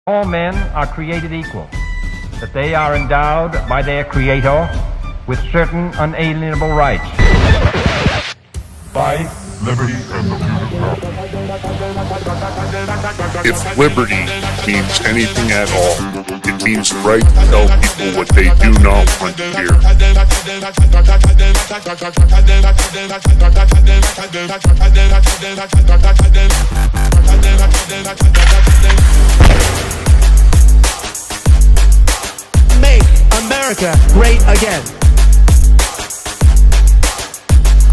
All men are created equal, that they are endowed by their Creator with certain unalienable rights. Life, liberty, and the pursuit of happiness. If liberty means anything at all, it means the right to tell people what they do not want to hear. Make America great again.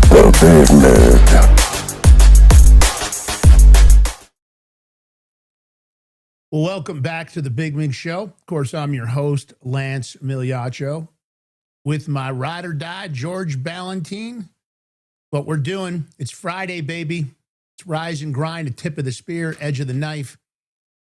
The Big Mig. Welcome back to the Big Mig Show. Of course, I'm your host, Lance Migliaccio, with my ride or die, George Ballantine. What we're doing, it's Friday, baby. It's rise and grind, a tip of the spear, edge of the knife.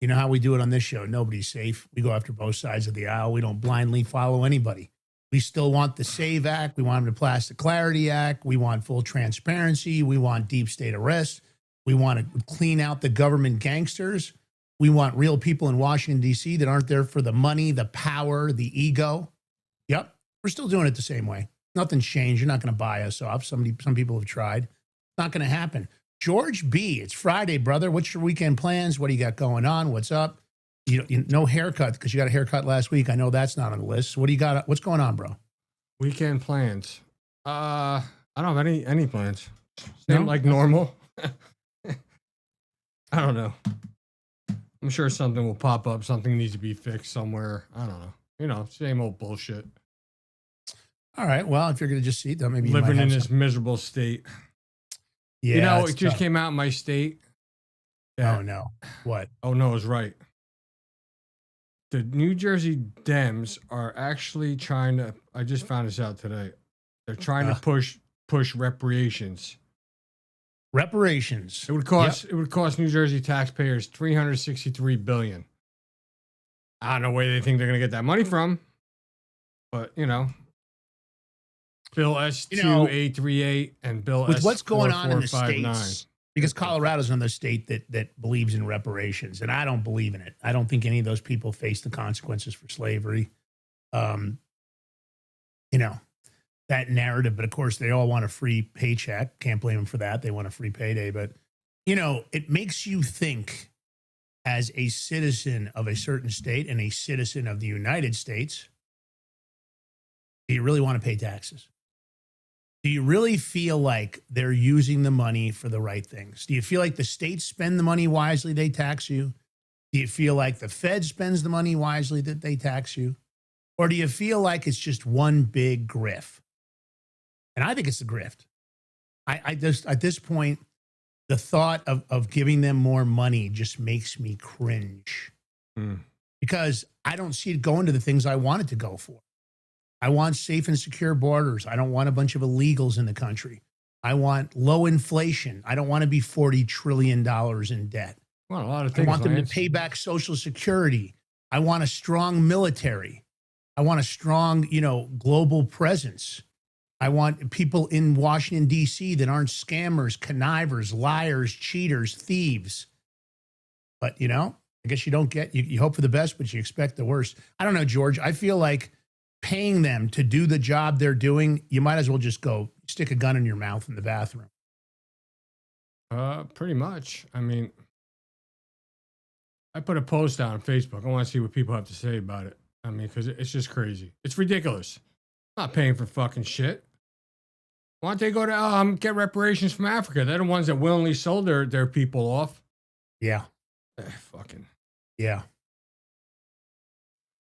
You know how we do it on this show. Nobody's safe. We go after both sides of the aisle. We don't blindly follow anybody. We still want the SAVE Act. We want the Plastic Clarity Act. We want full transparency. We want deep state arrest. We want to clean out the government gangsters. We want real people in Washington, D.C. that aren't there for the money, the power, the ego. Yep, we're still doing it the same way. Nothing's changed. You're not going to buy us off. Some people have tried. It's not going to happen. George B., it's Friday, brother. What's your weekend plans? What do you got going on? What's up? No haircut because you got a haircut last week. I know that's not on the list. What do you got? What's going on, bro? Weekend plans. I don't have any plans. Same like normal. I don't know. I'm sure something will pop up. Something needs to be fixed somewhere. I don't know. You know, same old bullshit. All right. Well, if you're going to just see that, maybe you living might in have this miserable state. Yeah. You know, it just came out in my state. Oh, no. What? Oh, no, I was right. The New Jersey Dems are actually trying to, I just found this out today. They're trying to push reparations. Reparations. It would cost New Jersey taxpayers $363 billion. I don't know where they think they're going to get that money from, but you know, Bill S2838 and Bill with S. what's going on in the states, because Colorado's another state that believes in reparations, and I don't believe in it. I don't think any of those people face the consequences for slavery. You know, that narrative, but of course they all want a free paycheck. Can't blame them for that. They want a free payday, but you know, it makes you think as a citizen of a certain state and a citizen of the United States, do you really want to pay taxes? Do you really feel like they're using the money for the right things? Do you feel like the states spend the money wisely, they tax you? Do you feel like the Fed spends the money wisely, that they tax you? Or do you feel like it's just one big grift? And I think it's a grift. I just, at this point, the thought of giving them more money just makes me cringe. Because I don't see it going to the things I want it to go for. I want safe and secure borders. I don't want a bunch of illegals in the country. I want low inflation. I don't want to be $40 trillion in debt. Well, a lot of things. I want them to pay back Social Security. I want a strong military. I want a strong, global presence. I want people in Washington, D.C. that aren't scammers, connivers, liars, cheaters, thieves. But, I guess you don't get, you hope for the best, but you expect the worst. I don't know, George. I feel like paying them to do the job they're doing, you might as well just go stick a gun in your mouth in the bathroom. Pretty much. I mean, I put a post out on Facebook. I want to see what people have to say about it. I mean, because it's just crazy. It's ridiculous. I'm not paying for fucking shit. Why don't they go to get reparations from Africa? They're the ones that willingly sold their people off. Yeah. Fucking. Yeah.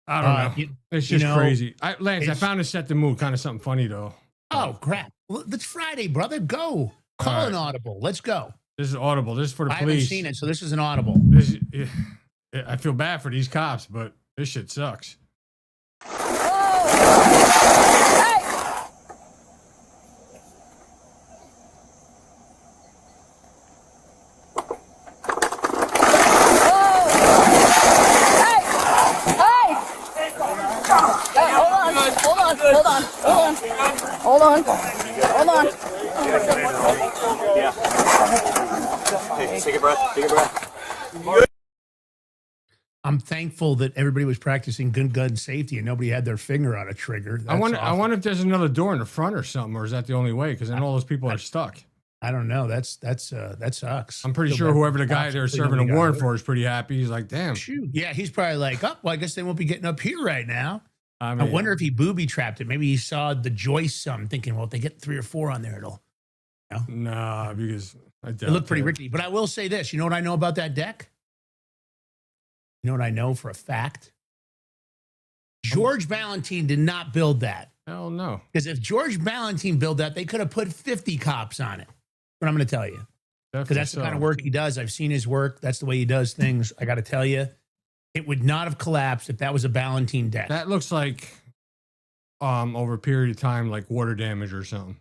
I don't know. It's just crazy. Lance, I found to set the mood. Kind of something funny, though. Oh, crap. Well, it's Friday, brother. Go. Call an audible. Let's go. This is audible. This is for the police. I haven't seen it, so this is an audible. I feel bad for these cops, but this shit sucks. Hold on. Yeah. Hey, take a breath. I'm thankful that everybody was practicing good gun safety and nobody had their finger on a trigger. I That's wonder awesome. if there's another door in the front or something, or is that the only way? Because then all those people are stuck. I don't know. That sucks. I'm pretty Feel sure bad whoever for the guy cops. they're Hopefully serving a nobody got warrant hurt. for is pretty happy. He's like, damn. Shoot. Yeah, he's probably like, oh, well, I guess they won't be getting up here right now. I I mean, wonder if he booby trapped it. Maybe he saw the Joyce some, thinking, well, if they get 3 or 4 on there, it'll. nah, because I doubt It looked pretty that. rickety. But I will say this. You know what I know about that deck? You know what I know for a fact? George Valentine did not build that. Hell no. Because if George Valentine built that, they could have put 50 cops on it. But I'm going to tell you. Because that's the kind of work he does. I've seen his work. That's the way he does things. I got to tell you, it would not have collapsed if that was a Valentine deck. That looks like over a period of time, like water damage or something.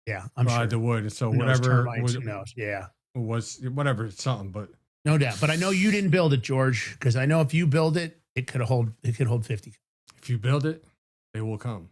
Yeah, I'm By sure. the wood. So Who knows, whatever termites, who knows? Yeah, was whatever, it's something. But no doubt. But I know you didn't build it, George, because I know if you build it, it could hold 50. if you build it, they will come.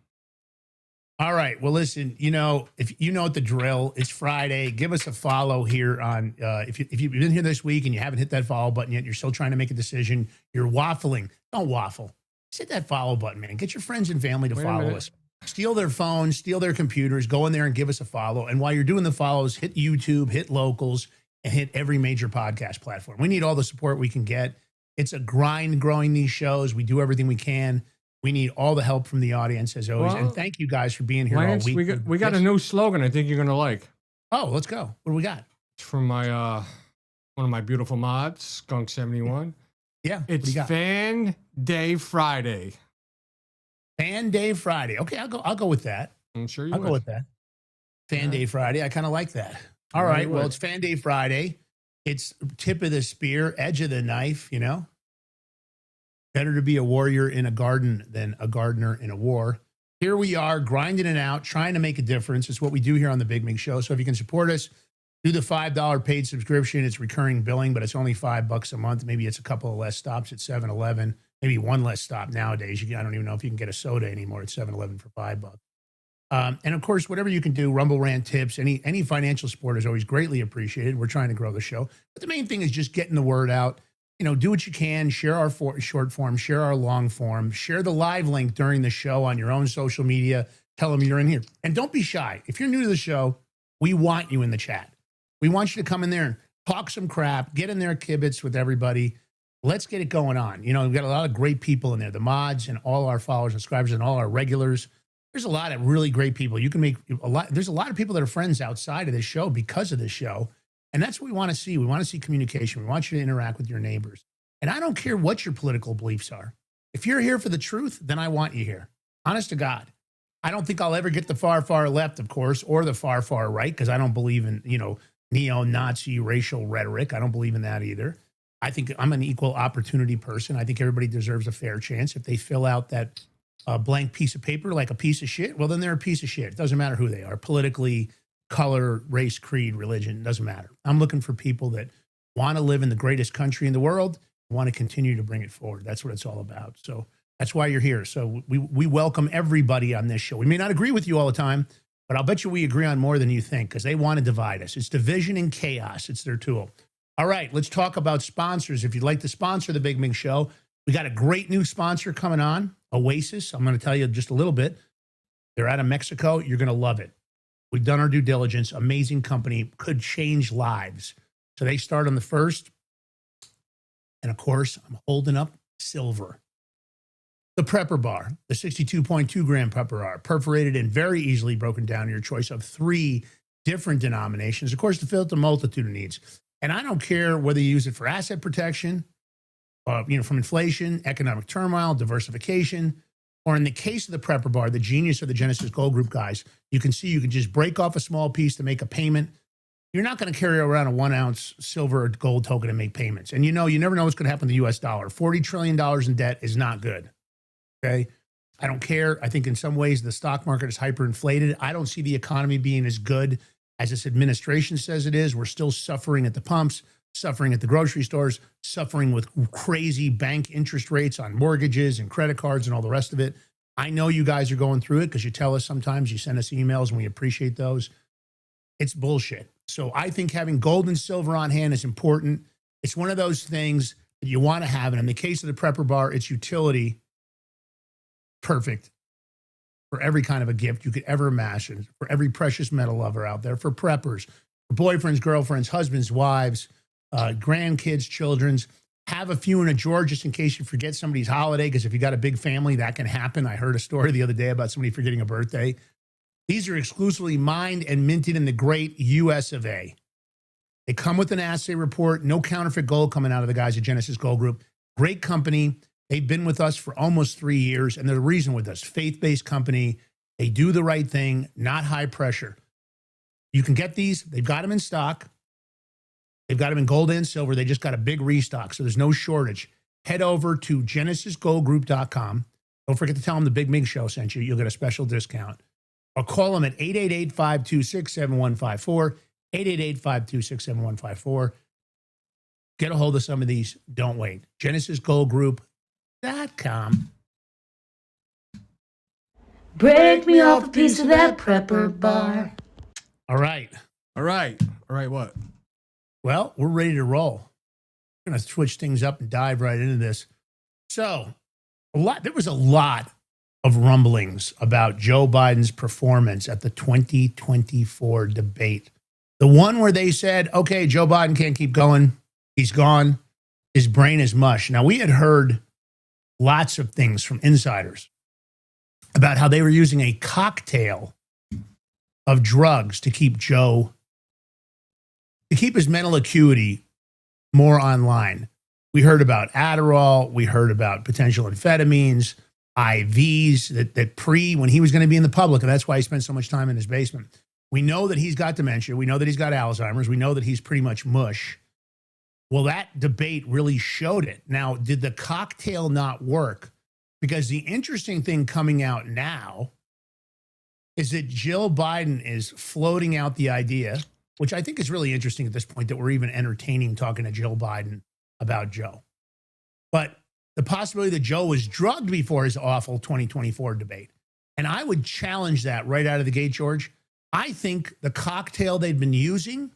All right. Well, listen, if you know what the drill, it's Friday. Give us a follow here on, if you've been here this week and you haven't hit that follow button yet, you're still trying to make a decision, you're waffling. Don't waffle. Just hit that follow button, man. Get your friends and family to Wait a follow minute. us. Steal their phones, steal their computers, go in there and give us a follow. And while you're doing the follows, hit YouTube, hit locals, and hit every major podcast platform. We need all the support we can get. It's a grind growing these shows. We do everything we can. We need all the help from the audience as always. Well, and thank you guys for being here Lance, all week. we got a Yes. new slogan I think you're gonna like. Oh, let's go. What do we got? It's from my one of my beautiful mods, Skunk 71. Yeah. What do It's you got? Fan Day Friday. Fan Day Friday. Okay, I'll go with that. I'm sure you I'll would. go with that. Fan Yeah. Day Friday. I kind of like that. All Yeah, right. you Well, would. it's Fan Day Friday. It's tip of the spear, edge of the knife, Better to be a warrior in a garden than a gardener in a war. Here we are, grinding it out, trying to make a difference. It's what we do here on the Big Mig Show. So if you can support us, do the $5 paid subscription. It's recurring billing, but it's only $5 a month. Maybe it's a couple of less stops at 7-Eleven. Maybe one less stop nowadays. I don't even know if you can get a soda anymore at 7-Eleven for $5. And of course, whatever you can do, Rumble Rant tips, any financial support is always greatly appreciated. We're trying to grow the show. But the main thing is just getting the word out. Do what you can, share our short form, share our long form, share the live link during the show on your own social media. Tell them you're in here. And don't be shy. If you're new to the show, we want you in the chat. We want you to come in there and talk some crap, get in there, kibitz with everybody. Let's get it going on. We've got a lot of great people in there, the mods and all our followers and subscribers and all our regulars. There's a lot of really great people. You can make a lot. There's a lot of people that are friends outside of this show because of this show. And that's what we want to see. We want to see communication. We want you to interact with your neighbors. And I don't care what your political beliefs are. If you're here for the truth, then I want you here. Honest to God. I don't think I'll ever get the far, far left, of course, or the far, far right, because I don't believe in, neo-Nazi racial rhetoric. I don't believe in that either. I think I'm an equal opportunity person. I think everybody deserves a fair chance. If they fill out that blank piece of paper like a piece of shit, well, then they're a piece of shit. It doesn't matter who they are, politically, color, race, creed, religion, doesn't matter. I'm looking for people that want to live in the greatest country in the world, want to continue to bring it forward. That's what it's all about. So that's why you're here. So we welcome everybody on this show. We may not agree with you all the time, but I'll bet you we agree on more than you think because they want to divide us. It's division and chaos. It's their tool. All right, let's talk about sponsors. If you'd like to sponsor the Big Mig Show, we got a great new sponsor coming on, Oasis. I'm going to tell you just a little bit. They're out of Mexico. You're going to love it. We've done our due diligence. Amazing company, could change lives. So they start on the 1st. And of course, I'm holding up silver. The Prepper Bar, the 62.2 gram Prepper Bar, perforated and very easily broken down to your choice of 3 different denominations, of course, to fill out the multitude of needs. And I don't care whether you use it for asset protection, from inflation, economic turmoil, diversification, or in the case of the Prepper Bar, the genius of the Genesis Gold Group guys, you can just break off a small piece to make a payment. You're not going to carry around a 1 ounce silver or gold token and make payments. And you never know what's going to happen to the US dollar. $40 trillion in debt is not good. Okay. I don't care. I think in some ways the stock market is hyperinflated. I don't see the economy being as good as this administration says it is. We're still suffering at the pumps, suffering at the grocery stores, suffering with crazy bank interest rates on mortgages and credit cards and all the rest of it. I know you guys are going through it because you tell us sometimes, you send us emails and we appreciate those. It's bullshit. So I think having gold and silver on hand is important. It's one of those things that you want to have. And in the case of the Prepper Bar, its utility, perfect for every kind of a gift you could ever imagine, for every precious metal lover out there, for preppers, for boyfriends, girlfriends, husbands, wives, grandkids, children's. Have a few in a drawer just in case you forget somebody's holiday, because if you got a big family, that can happen. I heard a story the other day about somebody forgetting a birthday. These are exclusively mined and minted in the great US of A. They come with an assay report, no counterfeit gold coming out of the guys at Genesis Gold Group. Great company. They've been with us for almost 3 years, and they're the reason with us. Faith-based company. They do the right thing, not high pressure. You can get these. They've got them in stock. They've got them in gold and silver. They just got a big restock, so there's no shortage. Head over to genesisgoldgroup.com. Don't forget to tell them the Big Mig Show sent you. You'll get a special discount. Or call them at 888-526-7154, 888-526-7154. Get a hold of some of these. Don't wait. genesisgoldgroup.com. Break me off a piece of that Prepper Bar. All right. All right. All right. What? Well, we're ready to roll. We're going to switch things up and dive right into this. So, there was a lot of rumblings about Joe Biden's performance at the 2024 debate. The one where they said, okay, Joe Biden can't keep going. He's gone. His brain is mush. Now, we had heard lots of things from insiders about how they were using a cocktail of drugs to keep his mental acuity more online. We heard about Adderall. We heard about potential amphetamines, IVs that when he was going to be in the public, and that's why he spent so much time in his basement. We know that he's got dementia. We know that he's got Alzheimer's. We know that he's pretty much mush. Well, that debate really showed it. Now, did the cocktail not work? Because the interesting thing coming out now is that Jill Biden is floating out the idea, which I think is really interesting at this point, that we're even entertaining talking to Jill Biden about Joe. But the possibility that Joe was drugged before his awful 2024 debate. And I would challenge that right out of the gate, George. I think the cocktail they'd been using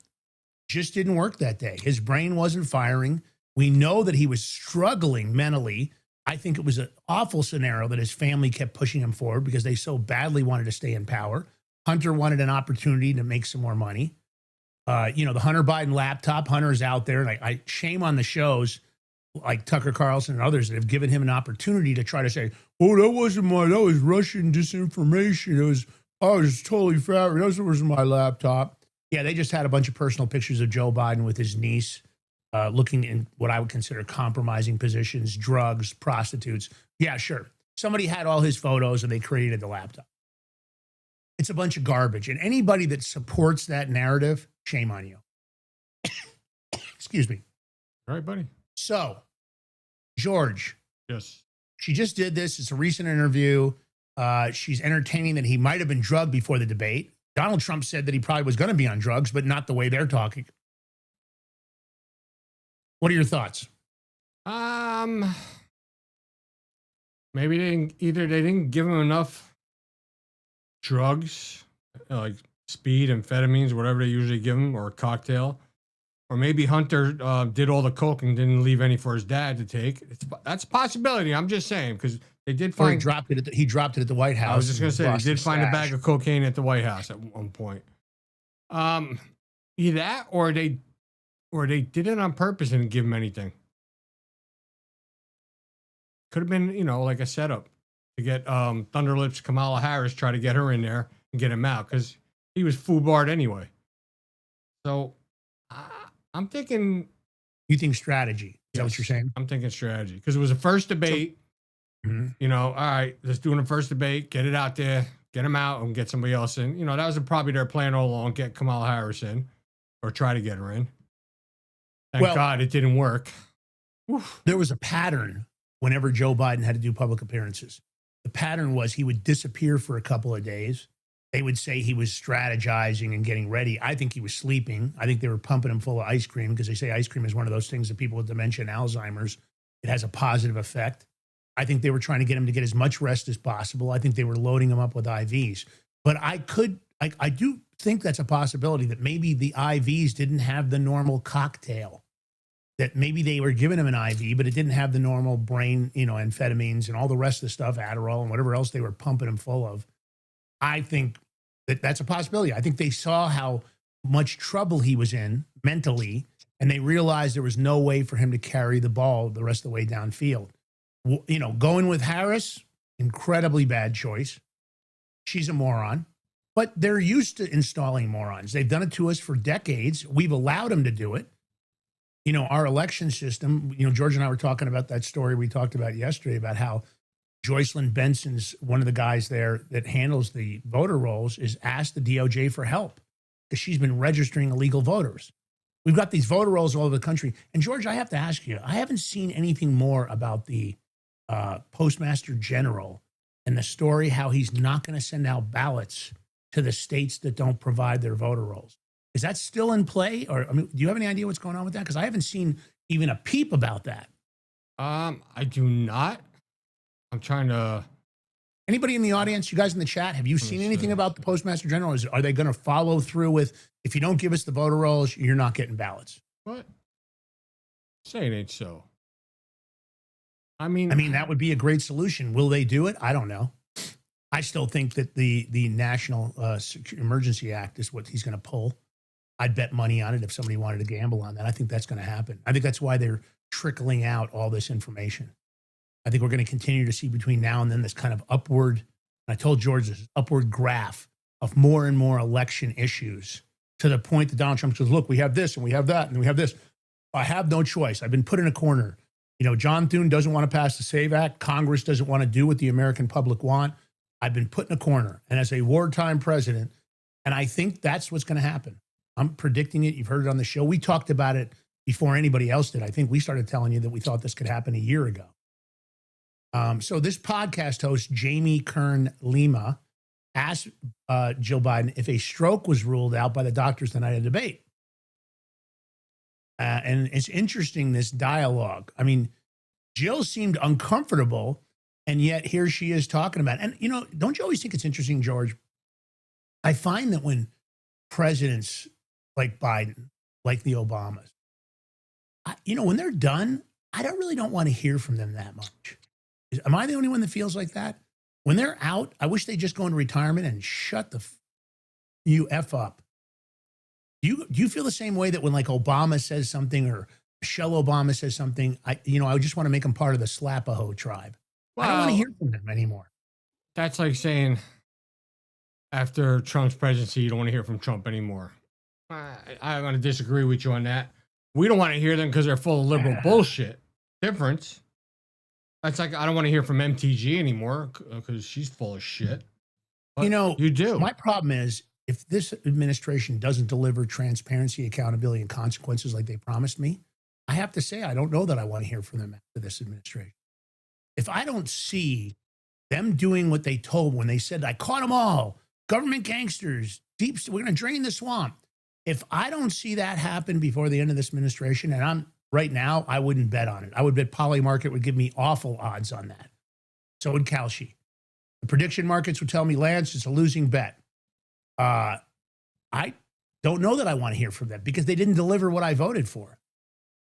just didn't work that day. His brain wasn't firing. We know that he was struggling mentally. I think it was an awful scenario that his family kept pushing him forward because they so badly wanted to stay in power. Hunter wanted an opportunity to make some more money. The Hunter Biden laptop, Hunter's out there, and I shame on the shows like Tucker Carlson and others that have given him an opportunity to try to say, oh, that was Russian disinformation. I was totally fat. That wasn't my laptop. Yeah, they just had a bunch of personal pictures of Joe Biden with his niece looking in what I would consider compromising positions, drugs, prostitutes. Yeah, sure. Somebody had all his photos and they created the laptop. It's a bunch of garbage. And anybody that supports that narrative, shame on you. Excuse me. All right, buddy. So, George. Yes. She just did this. It's a recent interview. She's entertaining that he might have been drugged before the debate. Donald Trump said that he probably was going to be on drugs, but not the way they're talking. What are your thoughts? Maybe they didn't give him enough drugs, like speed, amphetamines, whatever they usually give him, or a cocktail. Or maybe Hunter did all the coke and didn't leave any for his dad to take. That's a possibility. I'm just saying, because they did find. He dropped it at the White House. I was just going to say, they did find a bag of cocaine at the White House at one point. Either that, or they did it on purpose and didn't give him anything. Could have been, like a setup to get Thunderlips Kamala Harris, try to get her in there and get him out, because he was foobarred anyway. So I'm thinking. You think strategy? Is that what you're saying? I'm thinking strategy, because it was the first debate. All right, let's do the first debate, get it out there, get him out, and get somebody else in. That was probably their plan all along, get Kamala Harris in, or try to get her in. Thank God it didn't work. Oof. There was a pattern whenever Joe Biden had to do public appearances. The pattern was he would disappear for a couple of days. They would say he was strategizing and getting ready. I think he was sleeping. I think they were pumping him full of ice cream, because they say ice cream is one of those things that people with dementia and Alzheimer's, it has a positive effect. I think they were trying to get him to get as much rest as possible. I think they were loading him up with IVs. But I do think that's a possibility, that maybe the IVs didn't have the normal cocktail. that maybe they were giving him an IV, but it didn't have the normal brain, amphetamines and all the rest of the stuff, Adderall and whatever else they were pumping him full of. I think that's a possibility. I think they saw how much trouble he was in mentally, and they realized there was no way for him to carry the ball the rest of the way downfield. Going with Harris, incredibly bad choice. She's a moron. But they're used to installing morons. They've done it to us for decades. We've allowed them to do it. Our election system, George and I were talking about that story we talked about yesterday about how Joycelyn Benson's one of the guys there that handles the voter rolls is asked the DOJ for help because she's been registering illegal voters. We've got these voter rolls all over the country. And George, I have to ask you, I haven't seen anything more about the Postmaster General and the story how he's not going to send out ballots to the states that don't provide their voter rolls. Is that still in play? Or, do you have any idea what's going on with that? Because I haven't seen even a peep about that. I do not. I'm trying to. Anybody in the audience, you guys in the chat, have you seen anything about the Postmaster General? Are they going to follow through with, if you don't give us the voter rolls, you're not getting ballots? What? Say it ain't so. I mean, that would be a great solution. Will they do it? I don't know. I still think that the National Emergency Act is what he's going to pull. I'd bet money on it if somebody wanted to gamble on that. I think that's going to happen. I think that's why they're trickling out all this information. I think we're going to continue to see between now and then this kind of upward, and I told George this upward graph of more and more election issues to the point that Donald Trump says, look, we have this and we have that and we have this. I have no choice. I've been put in a corner. John Thune doesn't want to pass the SAVE Act. Congress doesn't want to do what the American public want. I've been put in a corner, and as a wartime president, and I think that's what's going to happen. I'm predicting it. You've heard it on the show. We talked about it before anybody else did. I think we started telling you that we thought this could happen a year ago. So this podcast host, Jamie Kern Lima, asked Jill Biden if a stroke was ruled out by the doctors the night of debate. And it's interesting, this dialogue. Jill seemed uncomfortable, and yet here she is talking about it. And, don't you always think it's interesting, George? I find that when presidents like Biden, like the Obamas, when they're done, I don't want to hear from them that much. Am I the only one that feels like that? When they're out, I wish they'd just go into retirement and shut the you F up. Do you feel the same way that when like Obama says something or Michelle Obama says something, I just want to make them part of the Slapaho tribe. Well, I don't want to hear from them anymore. That's like saying after Trump's presidency, you don't want to hear from Trump anymore. I'm going to disagree with you on that. We don't want to hear them because they're full of liberal bullshit. Difference. That's like, I don't want to hear from MTG anymore because she's full of shit. But you do. My problem is, if this administration doesn't deliver transparency, accountability, and consequences like they promised me, I have to say, I don't know that I want to hear from them after this administration. If I don't see them doing what they told when they said, I caught them all, government gangsters, we're going to drain the swamp. If I don't see that happen before the end of this administration, and right now, I wouldn't bet on it. I would bet Polymarket would give me awful odds on that. So would Kalshi. The prediction markets would tell me, Lance, it's a losing bet. I don't know that I want to hear from them because they didn't deliver what I voted for.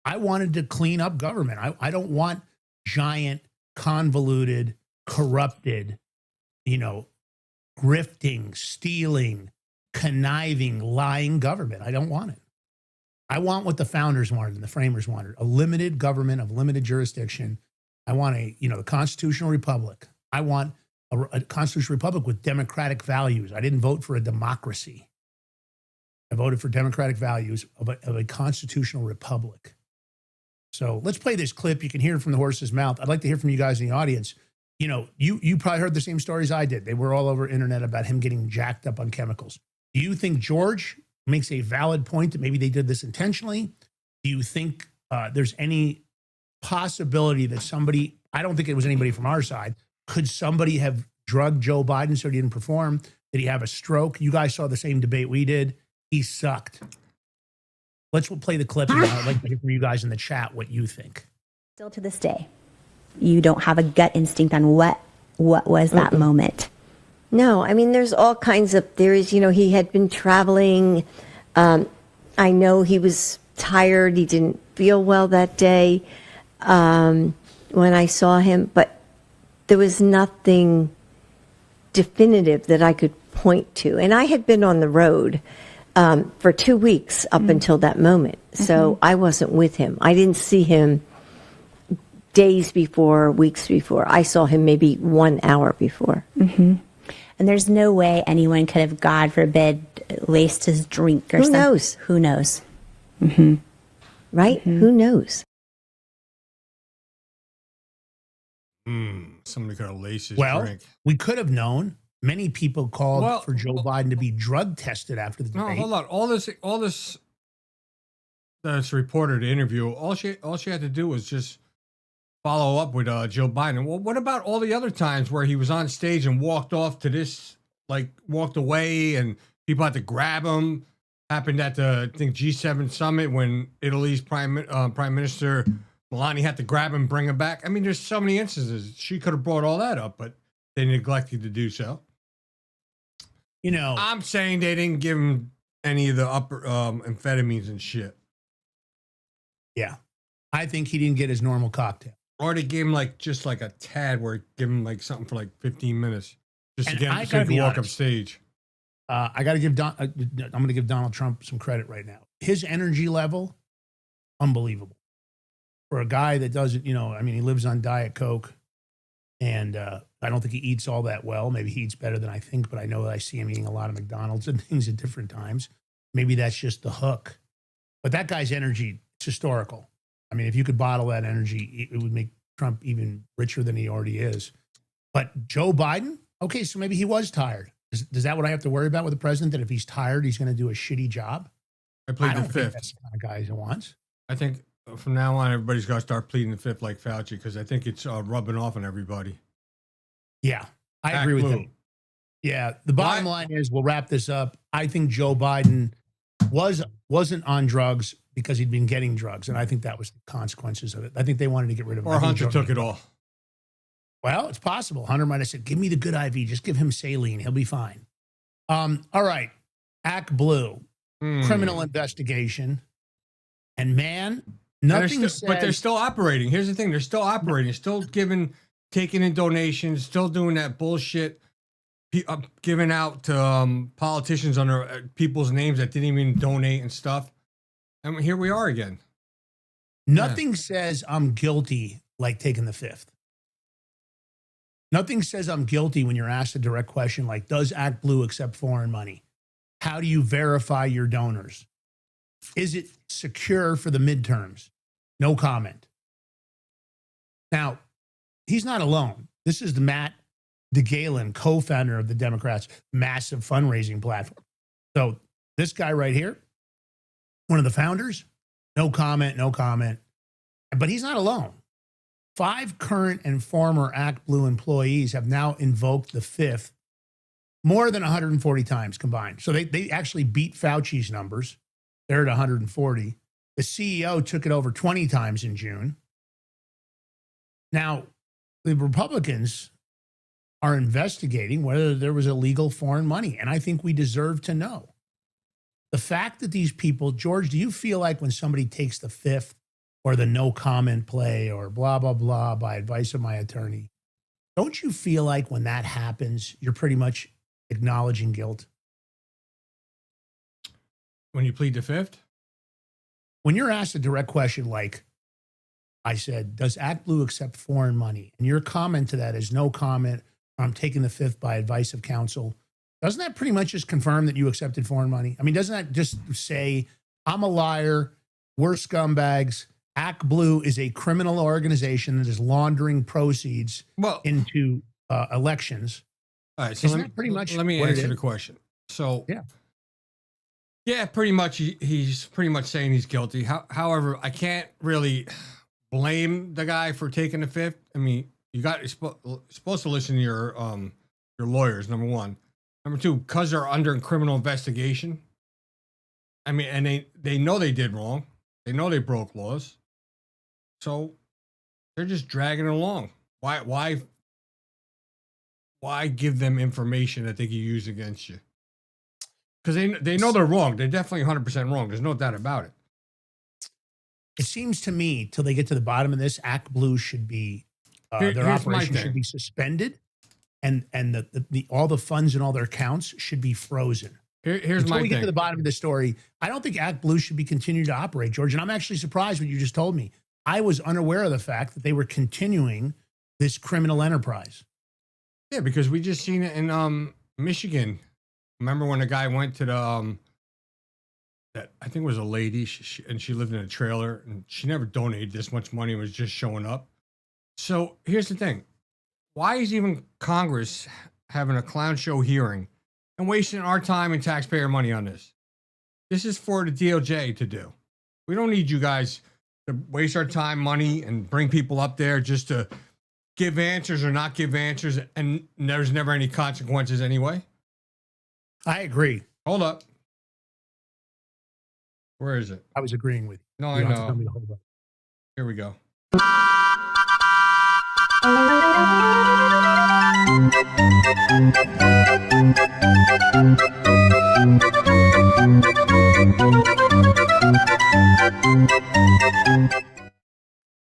I wanted to clean up government. I don't want giant, convoluted, corrupted, grifting, stealing, conniving, lying government. I don't want it. I want what the founders wanted and the framers wanted, a limited government of limited jurisdiction. I want a constitutional republic. I want a constitutional republic with democratic values. I didn't vote for a democracy. I voted for democratic values of a constitutional republic. So let's play this clip. You can hear it from the horse's mouth. I'd like to hear from you guys in the audience. You probably heard the same stories I did. They were all over internet about him getting jacked up on chemicals. Do you think George makes a valid point that maybe they did this intentionally? Do you think there's any possibility that somebody, I don't think it was anybody from our side, could somebody have drugged Joe Biden so he didn't perform? Did he have a stroke? You guys saw the same debate we did. He sucked. Let's play the clip. And I'd like to hear from you guys in the chat what you think. Still to this day, you don't have a gut instinct on what was that moment. No, there's all kinds of theories. He had been traveling. I know he was tired. He didn't feel well that day when I saw him, but there was nothing definitive that I could point to. And I had been on the road for 2 weeks up until that moment. So I wasn't with him. I didn't see him days before, weeks before. I saw him maybe 1 hour before. And there's no way anyone could have, God forbid, laced his drink or Who something. knows? Who knows? Right? Who knows? Somebody could have laced his Well, drink. we could have known. Many people called Well, for Joe Biden to be drug tested after the No, debate. hold on. All this that's reported interview. All she had to do was just follow up with Joe Biden. Well, what about all the other times where he was on stage and walked off to this, like walked away, and people had to grab him? Happened at the I think G7 summit when Italy's prime minister Melania had to grab him, and bring him back. I mean, there's so many instances. She could have brought all that up, but they neglected to do so. You know, I'm saying they didn't give him any of the upper amphetamines and shit. yeah. I think he didn't get his normal cocktail. Or they gave him like just like a tad where give him like something for like 15 minutes just And to get I him so gotta he be can walk up honest. stage. I got to give I'm going to give Donald Trump some credit right now. His energy level, unbelievable. For a guy that doesn't, I mean, he lives on Diet Coke, and I don't think he eats all that well. Maybe he eats better than I think, but I know that I see him eating a lot of McDonald's and things at different times. Maybe that's just the hook. But that guy's energy, it's historical. I mean, if you could bottle that energy, it would make Trump even richer than he already is. But Joe Biden, okay, so maybe he was tired. Is that what I have to worry about with the president? That if he's tired, he's going to do a shitty job? I played I the don't think fifth. that's the kind of guy he wants. I think from now on, everybody's got to start pleading the fifth like Fauci because I think it's rubbing off on everybody. Yeah, I Act agree with blue. him. Yeah, the bottom line is, we'll wrap this up. I think Joe Biden wasn't on drugs because he'd been getting drugs, and I think that was the consequences of it. I think they wanted to get rid of him. Or I think Hunter Joe- took it all. Well, it's possible. Hunter might have said, "Give me the good IV. Just give him saline. He'll be fine." All right, Act Blue, criminal investigation, and man, nothing says. But they're still operating. Here's the thing: they're still operating, still taking in donations, still doing that bullshit, giving out to politicians under people's names that didn't even donate and stuff. And here we are again. Nothing says I'm guilty like taking the fifth. Nothing says I'm guilty when you're asked a direct question like, does Act Blue accept foreign money? How do you verify your donors? Is it secure for the midterms? No comment. Now, he's not alone. This is the Matt DeGalen, co-founder of the Democrats' massive fundraising platform. So this guy right here, one of the founders, no comment, no comment. But he's not alone. 5 current and former Act Blue employees have now invoked the fifth more than 140 times combined. So they actually beat Fauci's numbers. They're at 140. The CEO took it over 20 times in June. Now, the Republicans are investigating whether there was illegal foreign money, and I think we deserve to know. The fact that these people, George, do you feel like when somebody takes the fifth or the no comment play or blah, blah, blah, by advice of my attorney, don't you feel like when that happens, you're pretty much acknowledging guilt? When you plead the fifth? When you're asked a direct question like, I said, does Act Blue accept foreign money? And your comment to that is no comment, I'm taking the fifth by advice of counsel. Doesn't that pretty much just confirm that you accepted foreign money? I mean, doesn't that just say, I'm a liar, we're scumbags, Act Blue is a criminal organization that is laundering proceeds into elections? All right, so Isn't that pretty much let me what it answer the is? question. So Yeah, pretty much he's pretty much saying he's guilty. However, I can't really blame the guy for taking the fifth. I mean, you're supposed to listen to your lawyers, number one. Number two, because they're under criminal investigation. I mean, and they know they did wrong. They know they broke laws. So they're just dragging it along. Why give them information that they can use against you? Because they know they're wrong. They're definitely 100% wrong. There's no doubt about it. It seems to me, till they get to the bottom of this, Act Blue should be their Here's my operation thing. should be suspended, and the all the funds and all their accounts should be frozen. Here's Until my we get to thing. the bottom of the story, I don't think Act Blue should be continued to operate, George. And I'm actually surprised what you just told me. I was unaware of the fact that they were continuing this criminal enterprise. Yeah, because we just seen it in Michigan. Remember when a guy went to the that I think it was a lady, and she lived in a trailer, and she never donated this much money and was just showing up. So here's the thing: why is even Congress having a clown show hearing and wasting our time and taxpayer money on this? This is for the DOJ to do. We don't need you guys to waste our time, money, and bring people up there just to give answers or not give answers, and there's never any consequences anyway. I agree. Hold up. Where is it? I was agreeing with you. No, You I don't have to tell know. me to hold up. Here we go.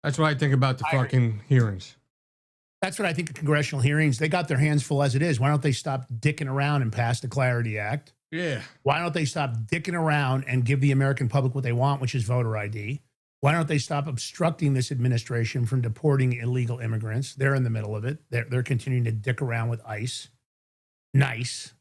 That's what I think about the fucking hearings. That's what I think of congressional hearings. They got their hands full as it is. Why don't they stop dicking around and pass the Clarity Act? Yeah. Why don't they stop dicking around and give the American public what they want, which is voter ID? Why don't they stop obstructing this administration from deporting illegal immigrants? They're in the middle of it. They're continuing to dick around with ICE. NICE.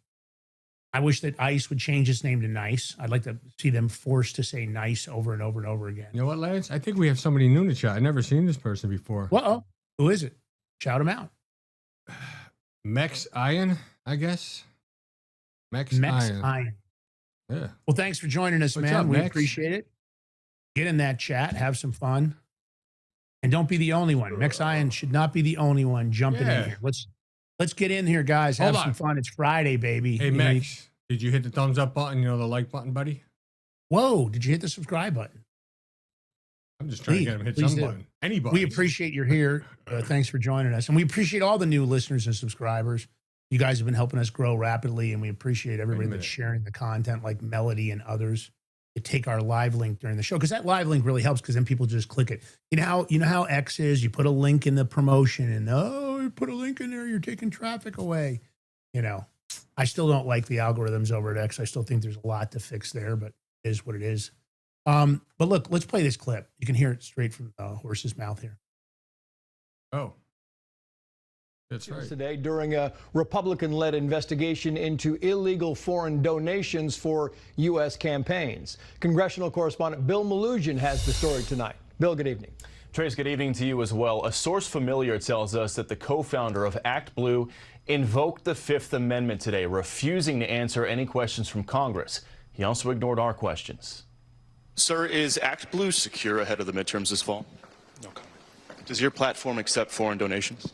I wish that ICE would change its name to NICE. I'd like to see them forced to say NICE over and over and over again. You know what, Lance? I think we have somebody new to chat. I've never seen this person before. Uh-oh. Who is it? Shout him out. Mex Iron, I guess. Mex Iron. Iron. Yeah. Well, thanks for joining us, What's man. up, We Mex? appreciate it. Get in that chat, have some fun, and don't be the only one. Mex Iron should not be the only one jumping Yeah. in here. Let's get in here, guys. Have Hold some on. fun. It's Friday, baby. Hey, You know, Mex, did you hit the thumbs up button? You know, the like button, buddy? whoa! Did you hit the subscribe button? I'm just trying Please, to get him to hit please some do. button. Anybody. We appreciate you're here. Thanks for joining us, and we appreciate all the new listeners and subscribers. You guys have been helping us grow rapidly, and we appreciate everybody minute. that's sharing the content, like Melody and others, to take our live link during the show, because that live link really helps, because then people just click it. You know how X is. You put a link in the promotion, and you put a link in there, you're taking traffic away. You know, I still don't like the algorithms over at X. I still think there's a lot to fix there, but it is what it is. But look, let's play this clip. You can hear it straight from the horse's mouth here. Oh. That's right. Today, during a Republican-led investigation into illegal foreign donations for U.S. campaigns. Congressional correspondent Bill Malugin has the story tonight. Bill, good evening. Trace, good evening to you as well. A source familiar tells us that the co-founder of Act Blue invoked the Fifth Amendment today, refusing to answer any questions from Congress. He also ignored our questions. Sir, is Act Blue secure ahead of the midterms this fall? No comment. Does your platform accept foreign donations?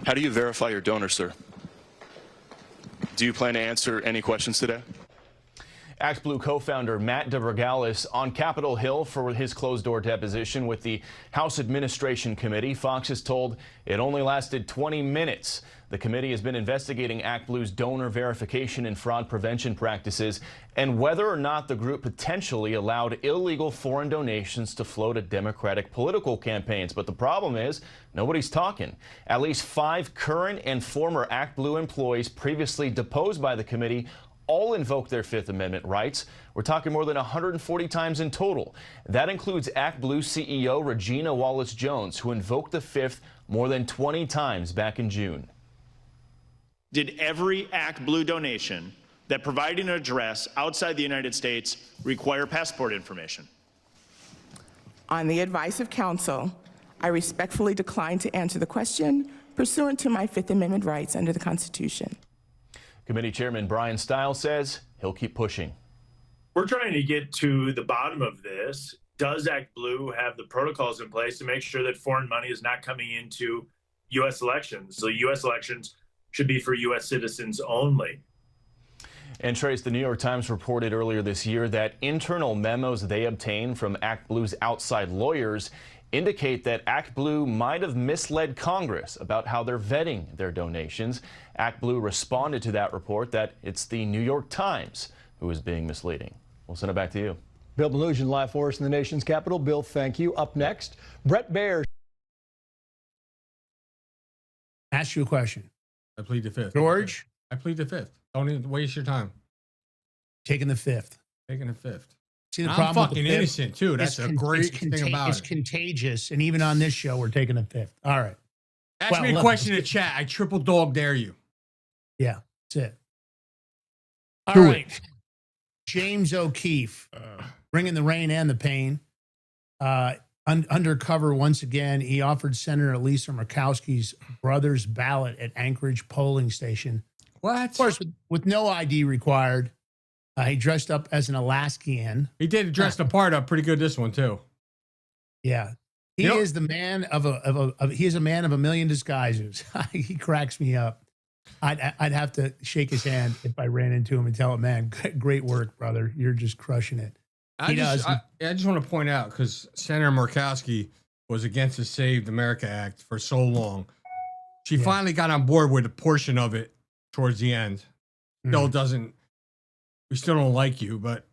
How do you verify your donors, sir? Do you plan to answer any questions today? Act Blue co-founder Matt DeBregalis on Capitol Hill for his closed-door deposition with the House Administration Committee. Fox is told it only lasted 20 minutes. The committee has been investigating Act Blue's donor verification and fraud prevention practices and whether or not the group potentially allowed illegal foreign donations to flow to Democratic political campaigns. But the problem is nobody's talking. At least 5 current and former Act Blue employees previously deposed by the committee all invoke their Fifth Amendment rights. We're talking more than 140 times in total. That includes Act Blue CEO Regina Wallace-Jones, who invoked the Fifth more than 20 times back in June. Did every Act Blue donation that provided an address outside the United States require passport information? On the advice of counsel, I respectfully decline to answer the question pursuant to my Fifth Amendment rights under the Constitution. Committee Chairman Brian Stiles says he'll keep pushing. We're trying to get to the bottom of this. Does Act Blue have the protocols in place to make sure that foreign money is not coming into U.S. elections? So U.S. elections should be for U.S. citizens only. And Trace, the New York Times reported earlier this year that internal memos they obtained from Act Blue's outside lawyers indicate that Act Blue might have misled Congress about how they're vetting their donations. Act Blue responded to that report that it's the New York Times who is being misleading. We'll send it back to you. Bill Melugin live for us in the nation's capital. Bill, thank you. Up next, Brett Baer. Ask you a question. I plead the fifth. George? I plead the fifth. Don't even waste your time. Taking the fifth. Taking the fifth. See, the I'm problem with fucking the fifth, innocent, too. That's a great thing about it's it. contagious. And even on this show, we're taking the fifth. All right. Ask me a question in the chat. I triple dog dare you. Yeah, that's it. All Do right. James O'Keefe, bringing the rain and the pain. Undercover once again, he offered Senator Lisa Murkowski's brother's ballot at Anchorage polling station. What? Of course, with no ID required. He dressed up as an Alaskian. He did dress the part up pretty good this one, too. Yeah. He is the man he is a man of a million disguises. He cracks me up. I'd have to shake his hand if I ran into him and tell him, man, great work, brother. You're just crushing it. I just want to point out, because Senator Murkowski was against the Save America Act for so long. She finally got on board with a portion of it towards the end. We still don't like you, but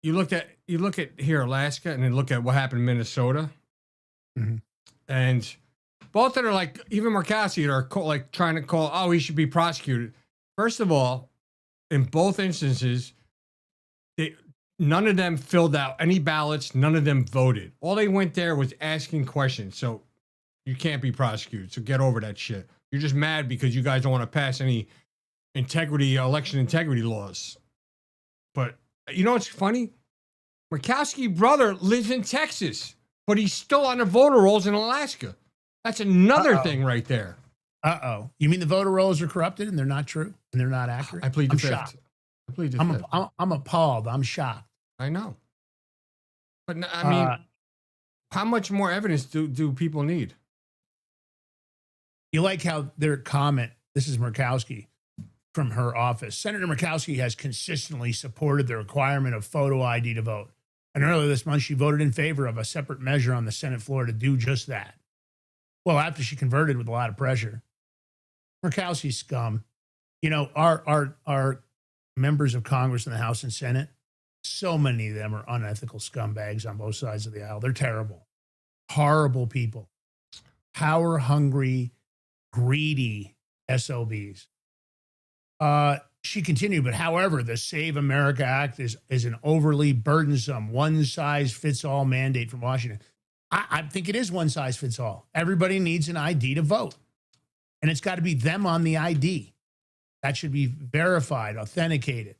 you look at here Alaska, and then look at what happened in Minnesota, and both that are like, even Murkowski are trying to call, oh, he should be prosecuted. First of all, in both instances, none of them filled out any ballots. None of them voted. All they went there was asking questions. So you can't be prosecuted. So get over that shit. You're just mad because you guys don't want to pass any election integrity laws. But you know what's funny? Murkowski's brother lives in Texas, but he's still on the voter rolls in Alaska. That's another thing right there. Uh-oh. You mean the voter rolls are corrupted and they're not true and they're not accurate? I plead the fifth. Shocked. I plead the fifth. I'm appalled. I'm shocked. I know. But I mean, how much more evidence do people need? You like how their comment, this is Murkowski from her office. Senator Murkowski has consistently supported the requirement of photo ID to vote. And earlier this month, she voted in favor of a separate measure on the Senate floor to do just that. Well, after she converted with a lot of pressure. Murkowski's scum. You know, our members of Congress in the House and Senate, so many of them are unethical scumbags on both sides of the aisle. They're terrible. Horrible people. Power-hungry, greedy SOBs. She continued, but however, the Save America Act is an overly burdensome, one-size-fits-all mandate from Washington. I think it is one-size-fits-all. Everybody needs an ID to vote. And it's got to be them on the ID. That should be verified, authenticated.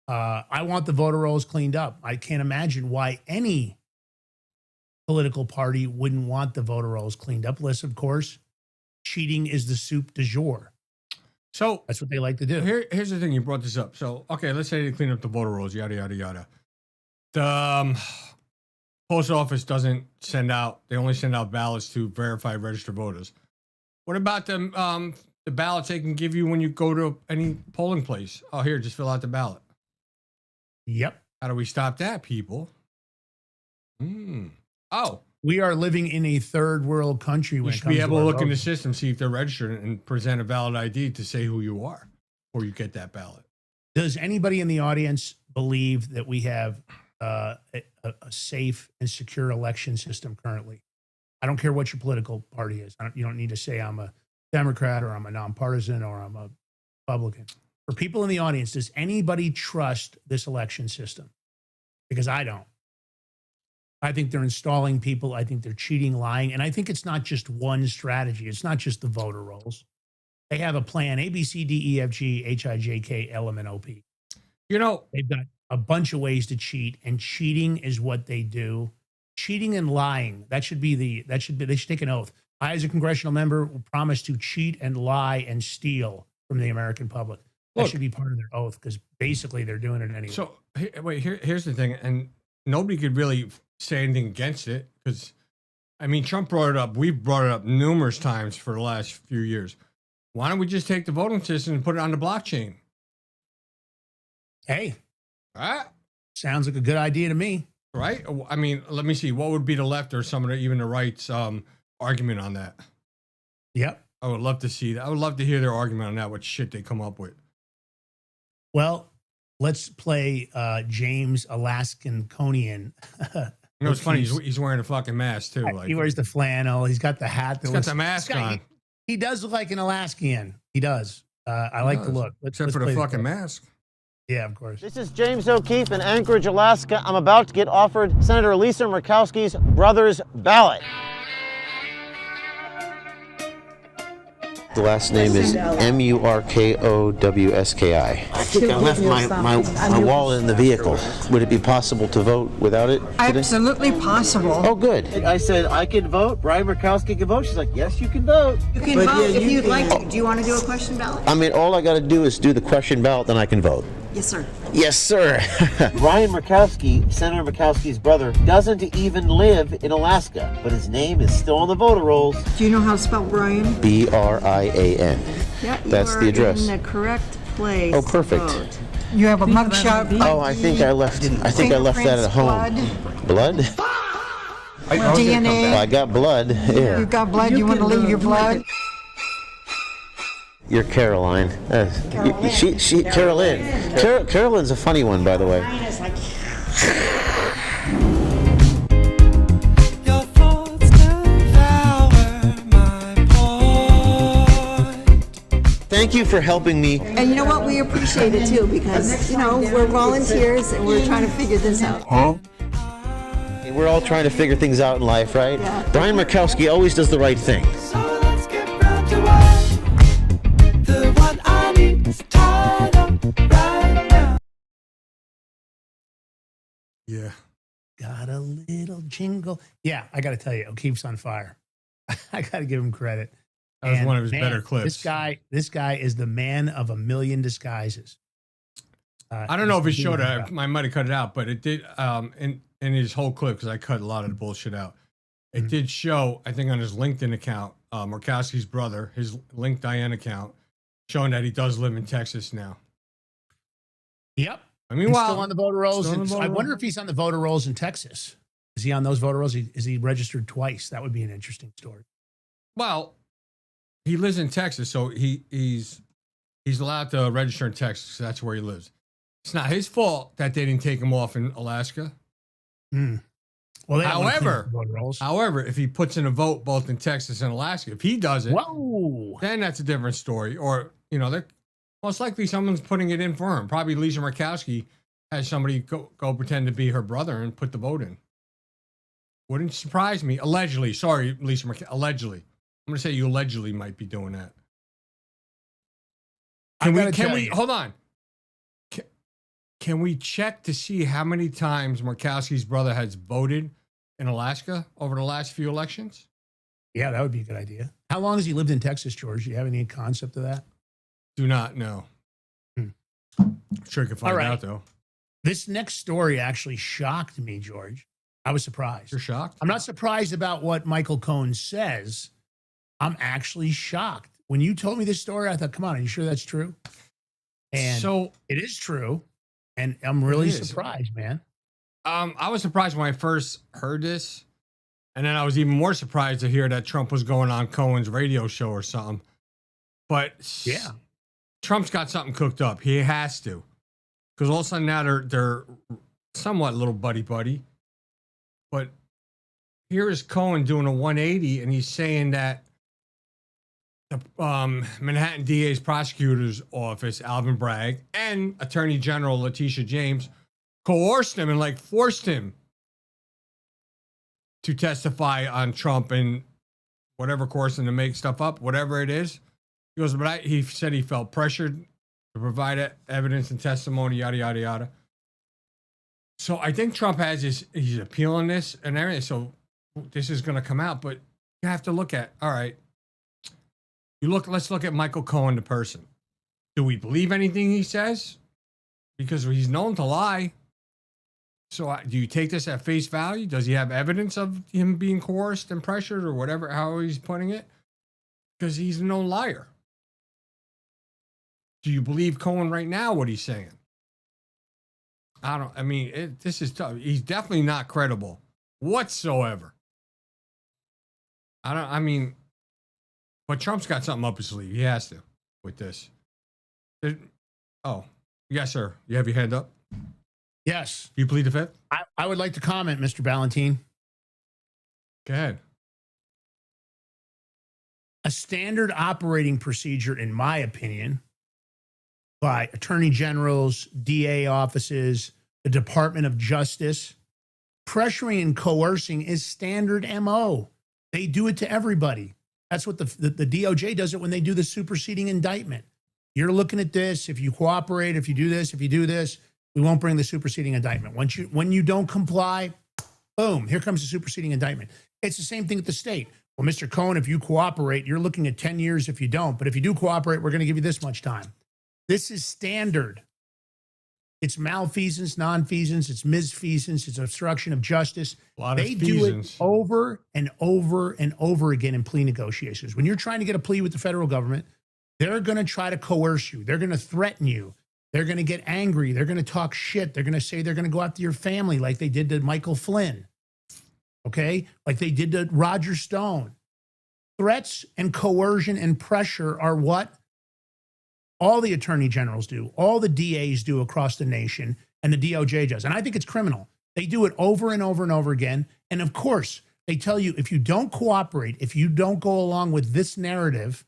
I want the voter rolls cleaned up. I can't imagine why any political party wouldn't want the voter rolls cleaned up. Unless, of course, cheating is the soup du jour. So that's what they like to do. Here's the thing. You brought this up. So, okay, let's say they clean up the voter rolls, yada, yada, yada. The post office doesn't send out, they only send out ballots to verified registered voters. What about the ballots they can give you when you go to any polling place? Oh, here, just fill out the ballot. Yep. How do we stop that, people? Oh. We are living in a third world country. You should be able to look in the system, see if they're registered, and present a valid ID to say who you are before you get that ballot. Does anybody in the audience believe that we have a safe and secure election system currently? I don't care what your political party is. You don't need to say I'm a Democrat or I'm a nonpartisan or I'm a Republican. For people in the audience, does anybody trust this election system? Because I don't. I think they're installing people. I think they're cheating, lying. And I think it's not just one strategy. It's not just the voter rolls. They have a plan, A, B, C, D, E, F, G, H, I, J, K, L, M, N, O, P. You know, they've got a bunch of ways to cheat, and cheating is what they do. Cheating and lying, they should take an oath. I, as a congressional member, will promise to cheat and lie and steal from the American public. That should be part of their oath, because basically they're doing it anyway. So, here's the thing, and nobody could really say anything against it, because, I mean, Trump brought it up. We've brought it up numerous times for the last few years. Why don't we just take the voting system and put it on the blockchain? Hey. Sounds like a good idea to me. Right? I mean, let me see. What would be the left or some of even the right's argument on that? Yep. I would love to see that. I would love to hear their argument on that, what shit they come up with. Well, let's play James Alaskan Conian. You know, it's funny. He's wearing a fucking mask too. Like He wears the flannel. He's got the hat. He's got the mask on. He does look like an Alaskan. He does. I like the look. Except for the fucking mask. Yeah, of course. This is James O'Keefe in Anchorage, Alaska. I'm about to get offered Senator Lisa Murkowski's brother's ballot. The last name is Murkowski. I think I left my wallet in the vehicle. Would it be possible to vote without it today? Absolutely possible. Oh, good. I said I could vote. Brian Murkowski can vote. She's like, yes, you can vote. You can vote if you'd like to. Do you want to do a question ballot? I mean, all I got to do is do the question ballot, then I can vote. Yes, sir. Yes, sir. Brian Murkowski, Senator Murkowski's brother, doesn't even live in Alaska, but his name is still on the voter rolls. Do you know how to spell Brian? Brian. Yeah, That's the address. in the correct place. Oh, perfect. to vote. You have a mugshot. Oh, I think I left that at home. Blood? DNA. I got blood. Yeah. You got blood. You want to leave your blood? You're Caroline. Carolyn. Carolyn's a funny one, by the way. Thank you for helping me. And you know what? We appreciate it too because, you know, we're volunteers and we're trying to figure this out. Huh? We're all trying to figure things out in life, right? Yeah. Brian Murkowski always does the right thing. Yeah. Got a little jingle. Yeah, I got to tell you, O'Keefe's on fire. I got to give him credit. That was one of his better clips. This guy is the man of a million disguises. I don't know if it showed it. I might have cut it out, but it did in his whole clip, because I cut a lot of the bullshit out. It did show, I think, on his LinkedIn account, Murkowski's brother, his LinkedIn account, showing that he does live in Texas now. Yep. I mean, he's still on the voter rolls. I wonder if he's on the voter rolls in Texas. Is he on those voter rolls? Is he registered twice? That would be an interesting story. Well, he lives in Texas, so he's allowed to register in Texas. That's where he lives. It's not his fault that they didn't take him off in Alaska. Well, however, if he puts in a vote both in Texas and Alaska, if he does it, then that's a different story. Or, you know, most likely someone's putting it in for him. Probably Lisa Murkowski has somebody go pretend to be her brother and put the vote in. Wouldn't surprise me. Allegedly. Sorry, Lisa Murkowski. Allegedly. I'm going to say you allegedly might be doing that. Can we hold on. Can we check to see how many times Murkowski's brother has voted in Alaska over the last few elections? Yeah, that would be a good idea. How long has he lived in Texas, George? Do you have any concept of that? Do not know. Sure you can find out, though. This next story actually shocked me, George. I was surprised. You're shocked? I'm not surprised about what Michael Cohen says. I'm actually shocked. When you told me this story, I thought, come on, are you sure that's true? And so it is true. And I'm really surprised, man. I was surprised when I first heard this. And then I was even more surprised to hear that Trump was going on Cohen's radio show or something. But yeah, Trump's got something cooked up. He has to. Because all of a sudden now they're somewhat little buddy. But here is Cohen doing a 180, and he's saying that the Manhattan DA's prosecutor's office, Alvin Bragg, and Attorney General Letitia James coerced him and forced him to testify on Trump and whatever, coercing to make stuff up, whatever it is. He goes, but he said he felt pressured to provide evidence and testimony, yada, yada, yada. So I think Trump has he's appealing this and everything. So this is going to come out, but you have to look at, all right, let's look at Michael Cohen, the person. Do we believe anything he says? Because he's known to lie. So do you take this at face value? Does he have evidence of him being coerced and pressured or whatever, how he's putting it? Because he's a known liar. Do you believe Cohen right now, what he's saying? This is tough. He's definitely not credible whatsoever. But Trump's got something up his sleeve. He has to with this. Yes, sir. You have your hand up. Yes. You plead the fifth? I would like to comment, Mr. Ballantine. Go ahead. A standard operating procedure, in my opinion, by attorney generals, DA offices, the Department of Justice, pressuring and coercing is standard MO. They do it to everybody. That's what the DOJ does it when they do the superseding indictment. You're looking at this. If you cooperate, if you do this, we won't bring the superseding indictment. When you don't comply, boom, here comes the superseding indictment. It's the same thing at the state. Well, Mr. Cohen, if you cooperate, you're looking at 10 years if you don't. But if you do cooperate, we're going to give you this much time. This is standard. It's malfeasance, nonfeasance, it's misfeasance, it's obstruction of justice. They do it over and over and over again in plea negotiations. When you're trying to get a plea with the federal government, they're going to try to coerce you. They're going to threaten you. They're going to get angry. They're going to talk shit. They're going to say they're going to go after your family like they did to Michael Flynn. Okay? Like they did to Roger Stone. Threats and coercion and pressure are what all the attorney generals do, all the DAs do across the nation, and the DOJ does. And I think it's criminal. They do it over and over and over again. And of course, they tell you if you don't cooperate, if you don't go along with this narrative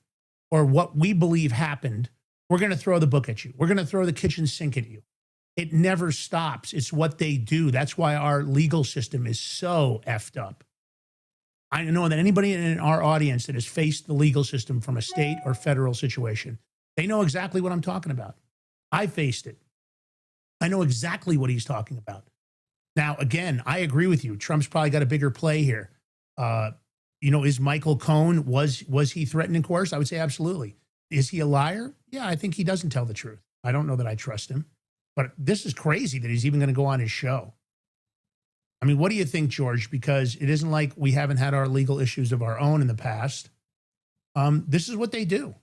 or what we believe happened, we're going to throw the book at you. We're going to throw the kitchen sink at you. It never stops. It's what they do. That's why our legal system is so effed up. I know that anybody in our audience that has faced the legal system from a state or federal situation, they know exactly what I'm talking about. I faced it. I know exactly what he's talking about. Now, again, I agree with you. Trump's probably got a bigger play here. Is Michael Cohen, was he threatened and coerced? I would say absolutely. Is he a liar? Yeah, I think he doesn't tell the truth. I don't know that I trust him. But this is crazy that he's even going to go on his show. I mean, what do you think, George? Because it isn't like we haven't had our legal issues of our own in the past. This is what they do.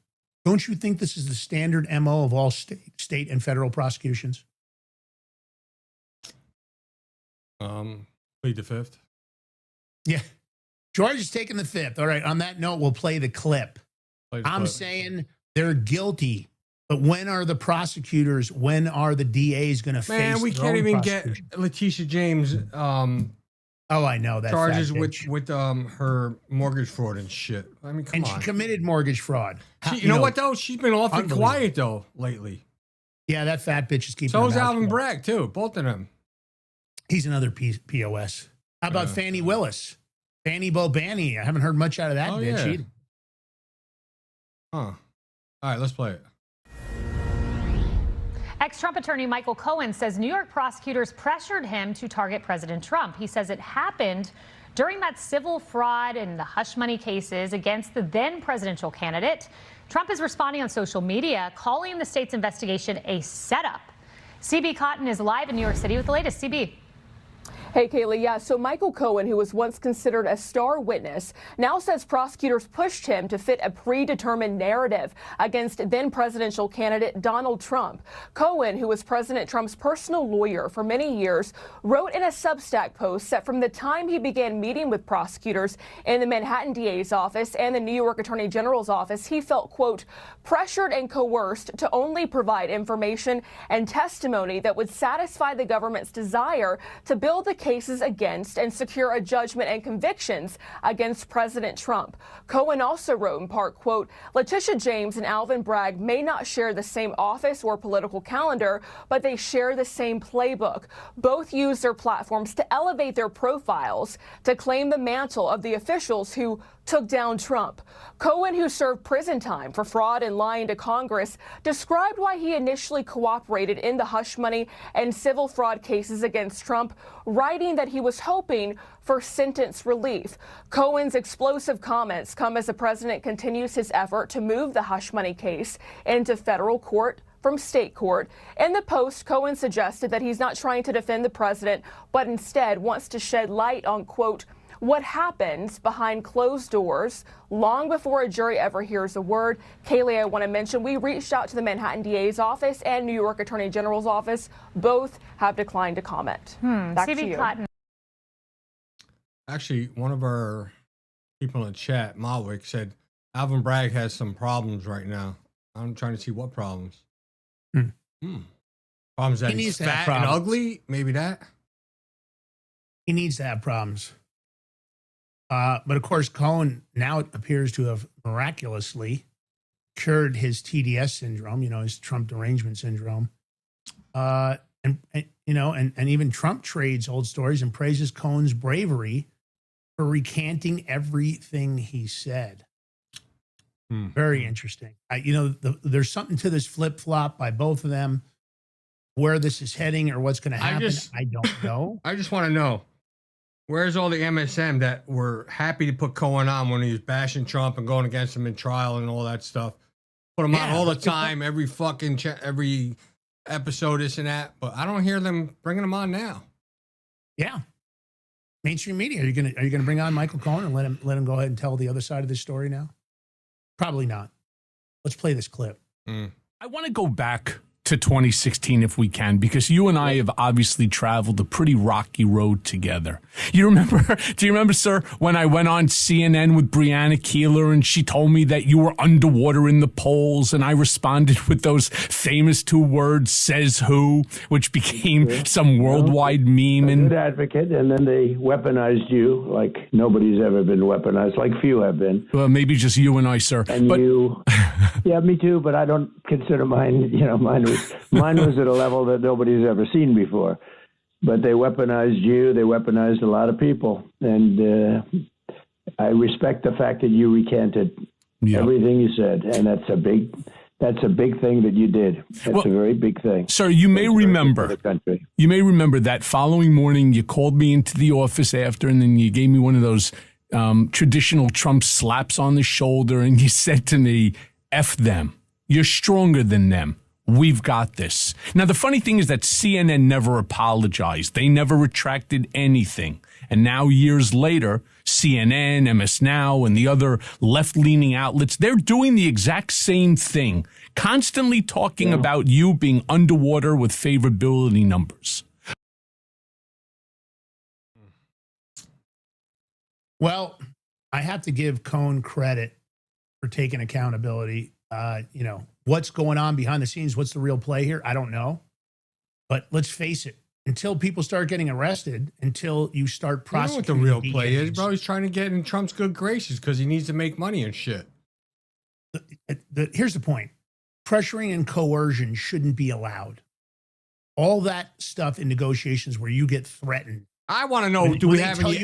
Don't you think this is the standard MO of all state and federal prosecutions? Plead the fifth. Yeah. George is taking the fifth. All right. On that note, we'll play the clip. I'm saying they're guilty. But when are the prosecutors, when are the DAs going to face Man, we can't even get Letitia James I know that charges with her mortgage fraud and shit. I mean, come on. And she committed mortgage fraud. You know what though? She's been awfully quiet though lately. Yeah, that fat bitch is keeping. So is Alvin Bragg too. Both of them. He's another POS. How about Fannie Willis? Fannie Bobanny. I haven't heard much out of that bitch either. Huh. All right, let's play it. Ex-Trump attorney Michael Cohen says New York prosecutors pressured him to target President Trump. He says it happened during that civil fraud and the hush money cases against the then presidential candidate. Trump is responding on social media, calling the state's investigation a setup. CB Cotton is live in New York City with the latest. CB. Hey, Kaylee. Yeah, so Michael Cohen, who was once considered a star witness, now says prosecutors pushed him to fit a predetermined narrative against then presidential candidate Donald Trump. Cohen, who was President Trump's personal lawyer for many years, wrote in a Substack post that from the time he began meeting with prosecutors in the Manhattan DA's office and the New York Attorney General's office, he felt, quote, pressured and coerced to only provide information and testimony that would satisfy the government's desire to build the cases against and secure a judgment and convictions against President Trump. Cohen also wrote in part, quote, Letitia James and Alvin Bragg may not share the same office or political calendar, but they share the same playbook. Both use their platforms to elevate their profiles, to claim the mantle of the officials who took down Trump. Cohen, who served prison time for fraud and lying to Congress, described why he initially cooperated in the hush money and civil fraud cases against Trump, writing that he was hoping for sentence relief. Cohen's explosive comments come as the president continues his effort to move the hush money case into federal court from state court. In the post, Cohen suggested that he's not trying to defend the president, but instead wants to shed light on, quote, what happens behind closed doors long before a jury ever hears a word. Kaylee, I want to mention we reached out to the Manhattan DA's office and New York Attorney General's office. Both have declined to comment. Back to you. Cotton. Actually, one of our people in the chat, Malwick, said Alvin Bragg has some problems right now. I'm trying to see what problems. Problems that He he's needs to have fat and problems. ugly. Maybe that. He needs to have problems. But of course, Cohen now appears to have miraculously cured his TDS syndrome, his Trump derangement syndrome. And even Trump trades old stories and praises Cohen's bravery for recanting everything he said. Very interesting. There's something to this flip-flop by both of them. Where this is heading or what's going to happen, I don't know. I just want to know, where's all the MSM that were happy to put Cohen on when he was bashing Trump and going against him in trial and all that stuff? Put him on all the time, every fucking every episode, this and that. But I don't hear them bringing him on now. Yeah, mainstream media. Are you gonna bring on Michael Cohen and let him go ahead and tell the other side of this story now? Probably not. Let's play this clip. I want to go back to 2016 if we can, because you and I have obviously traveled a pretty rocky road together. Do you remember, sir, when I went on CNN with Breonna Keeler and she told me that you were underwater in the polls, and I responded with those famous 2 words, says who, which became some worldwide meme. Good advocate, and then they weaponized you like nobody's ever been weaponized, like few have been. Well, maybe just you and I, sir. And you, yeah, me too, but I don't consider mine, mine was at a level that nobody's ever seen before. But they weaponized you. They weaponized a lot of people. And I respect the fact that you recanted everything you said. And that's a big thing that you did. That's a very big thing. Sir, you may remember that following morning you called me into the office after, and then you gave me one of those traditional Trump slaps on the shoulder, and you said to me, F them. You're stronger than them. We've got this. Now, the funny thing is that CNN never apologized. They never retracted anything. And now, years later, CNN, MS Now, and the other left-leaning outlets, they're doing the exact same thing, constantly talking about you being underwater with favorability numbers. Well, I have to give Cohen credit for taking accountability. What's going on behind the scenes? What's the real play here? I don't know. But let's face it, until people start getting arrested, until you start prosecuting. You know what the real play is, bro? He's trying to get in Trump's good graces because he needs to make money and shit. Here's the point. Pressuring and coercion shouldn't be allowed. All that stuff in negotiations where you get threatened. I want to know, do we have any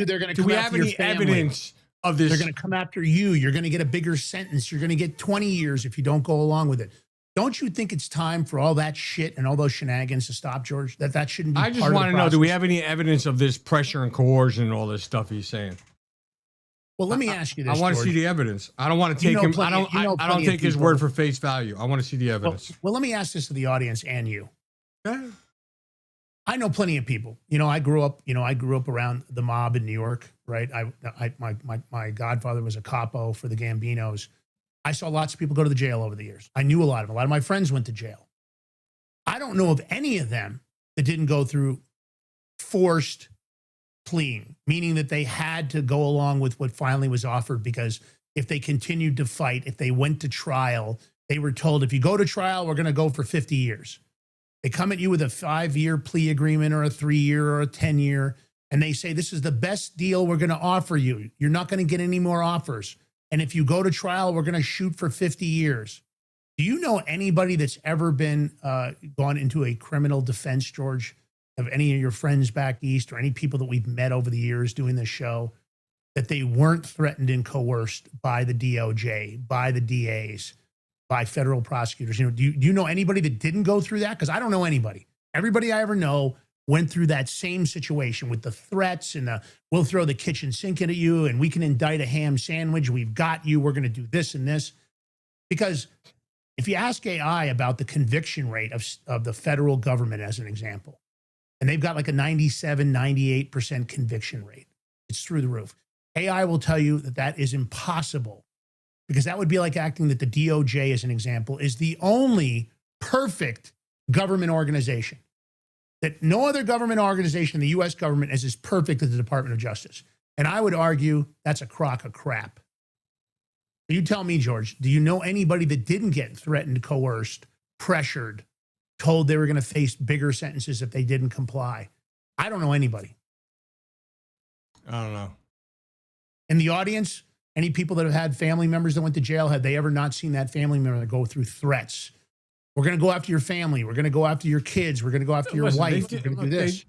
evidence of this? They're going to come after you. You're going to get a bigger sentence. You're going to get 20 years if you don't go along with it. Don't you think it's time for all that shit and all those shenanigans to stop, George? That shouldn't be. I just want to know, do we have any evidence of this pressure and coercion and all this stuff he's saying? Well, let me ask you this. I want to see the evidence. I don't want to take him. I don't take his word for face value. I want to see the evidence. Well, let me ask this to the audience and you. I know plenty of people. I grew up around the mob in New York, right? My godfather was a capo for the Gambinos. I saw lots of people go to the jail over the years. I knew a lot of them. A lot of my friends went to jail. I don't know of any of them that didn't go through forced pleading, meaning that they had to go along with what finally was offered, because if they continued to fight, if they went to trial, they were told, if you go to trial, we're going to go for 50 years. They come at you with a 5-year plea agreement or a 3-year or a 10-year, and they say, this is the best deal we're going to offer you. You're not going to get any more offers. And if you go to trial, we're going to shoot for 50 years. Do you know anybody that's ever been gone into a criminal defense, George, of any of your friends back east or any people that we've met over the years doing this show, that they weren't threatened and coerced by the DOJ, by the DAs, by federal prosecutors? Do you know anybody that didn't go through that? Because I don't know anybody. Everybody I ever know went through that same situation with the threats and we'll throw the kitchen sink at you and we can indict a ham sandwich. We've got you. We're going to do this and this. Because if you ask AI about the conviction rate of the federal government, as an example, and they've got like a 97, 98% conviction rate, it's through the roof. AI will tell you that is impossible, because that would be like acting that the DOJ, as an example, is the only perfect government organization. That no other government organization in the U.S. government is as perfect as the Department of Justice. And I would argue that's a crock of crap. You tell me, George, do you know anybody that didn't get threatened, coerced, pressured told they were going to face bigger sentences if they didn't comply. I don't know anybody. I don't know. In the audience, any people that have had family members that went to jail, have they ever not seen that family member go through threats? We're going to go after your family. We're going to go after your kids. We're going to go after your wife. We're going to do this.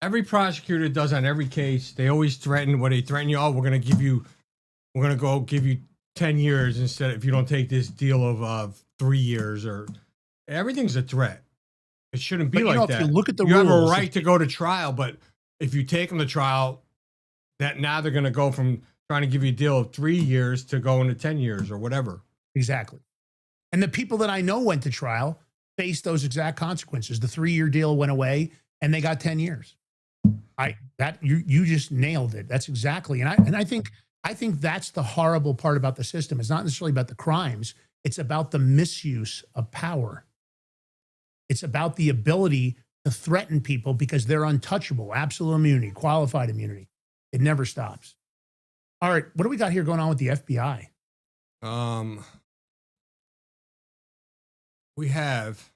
Every prosecutor does on every case. They always threaten. What they threaten you? Oh, we're going to go give you 10 years instead if you don't take this deal of 3 years, or everything's a threat. It shouldn't be like that. If you look at the you rules, have a right to go to trial, but if you take them to trial, that now they're going to go from trying to give you a deal of 3 years to going to 10 years or whatever. Exactly. And the people that I know went to trial faced those exact consequences. The 3-year deal went away and they got 10 years. You just nailed it. That's exactly. And I think that's the horrible part about the system. It's not necessarily about the crimes. It's about the misuse of power. It's about the ability to threaten people because they're untouchable. Absolute immunity, qualified immunity. It never stops. All right. What do we got here going on with the FBI? We have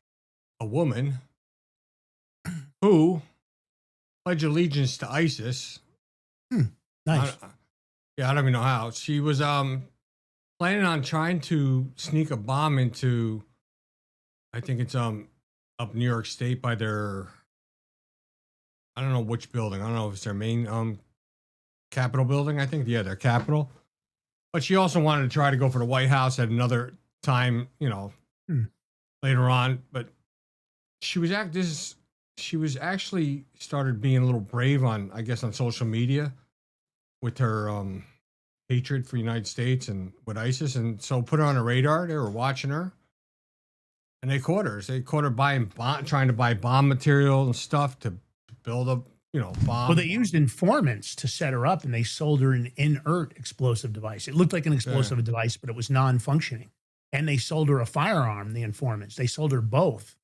a woman who pledged allegiance to ISIS. Nice. I don't even know how. She was planning on trying to sneak a bomb into, I think it's up New York State by their, I don't know which building. I don't know if it's their main Capitol building, I think. Yeah, their Capitol. But she also wanted to try to go for the White House at another time, later on. But she was actually started being a little brave on social media with her hatred for the United States and with ISIS, and so put her on a radar. They were watching her, and they caught her. They caught her trying to buy bomb material and stuff to build a bomb. Well, they used informants to set her up, and they sold her an inert explosive device. It looked like an explosive device, but it was non-functioning. And they sold her a firearm, the informants. They sold her both.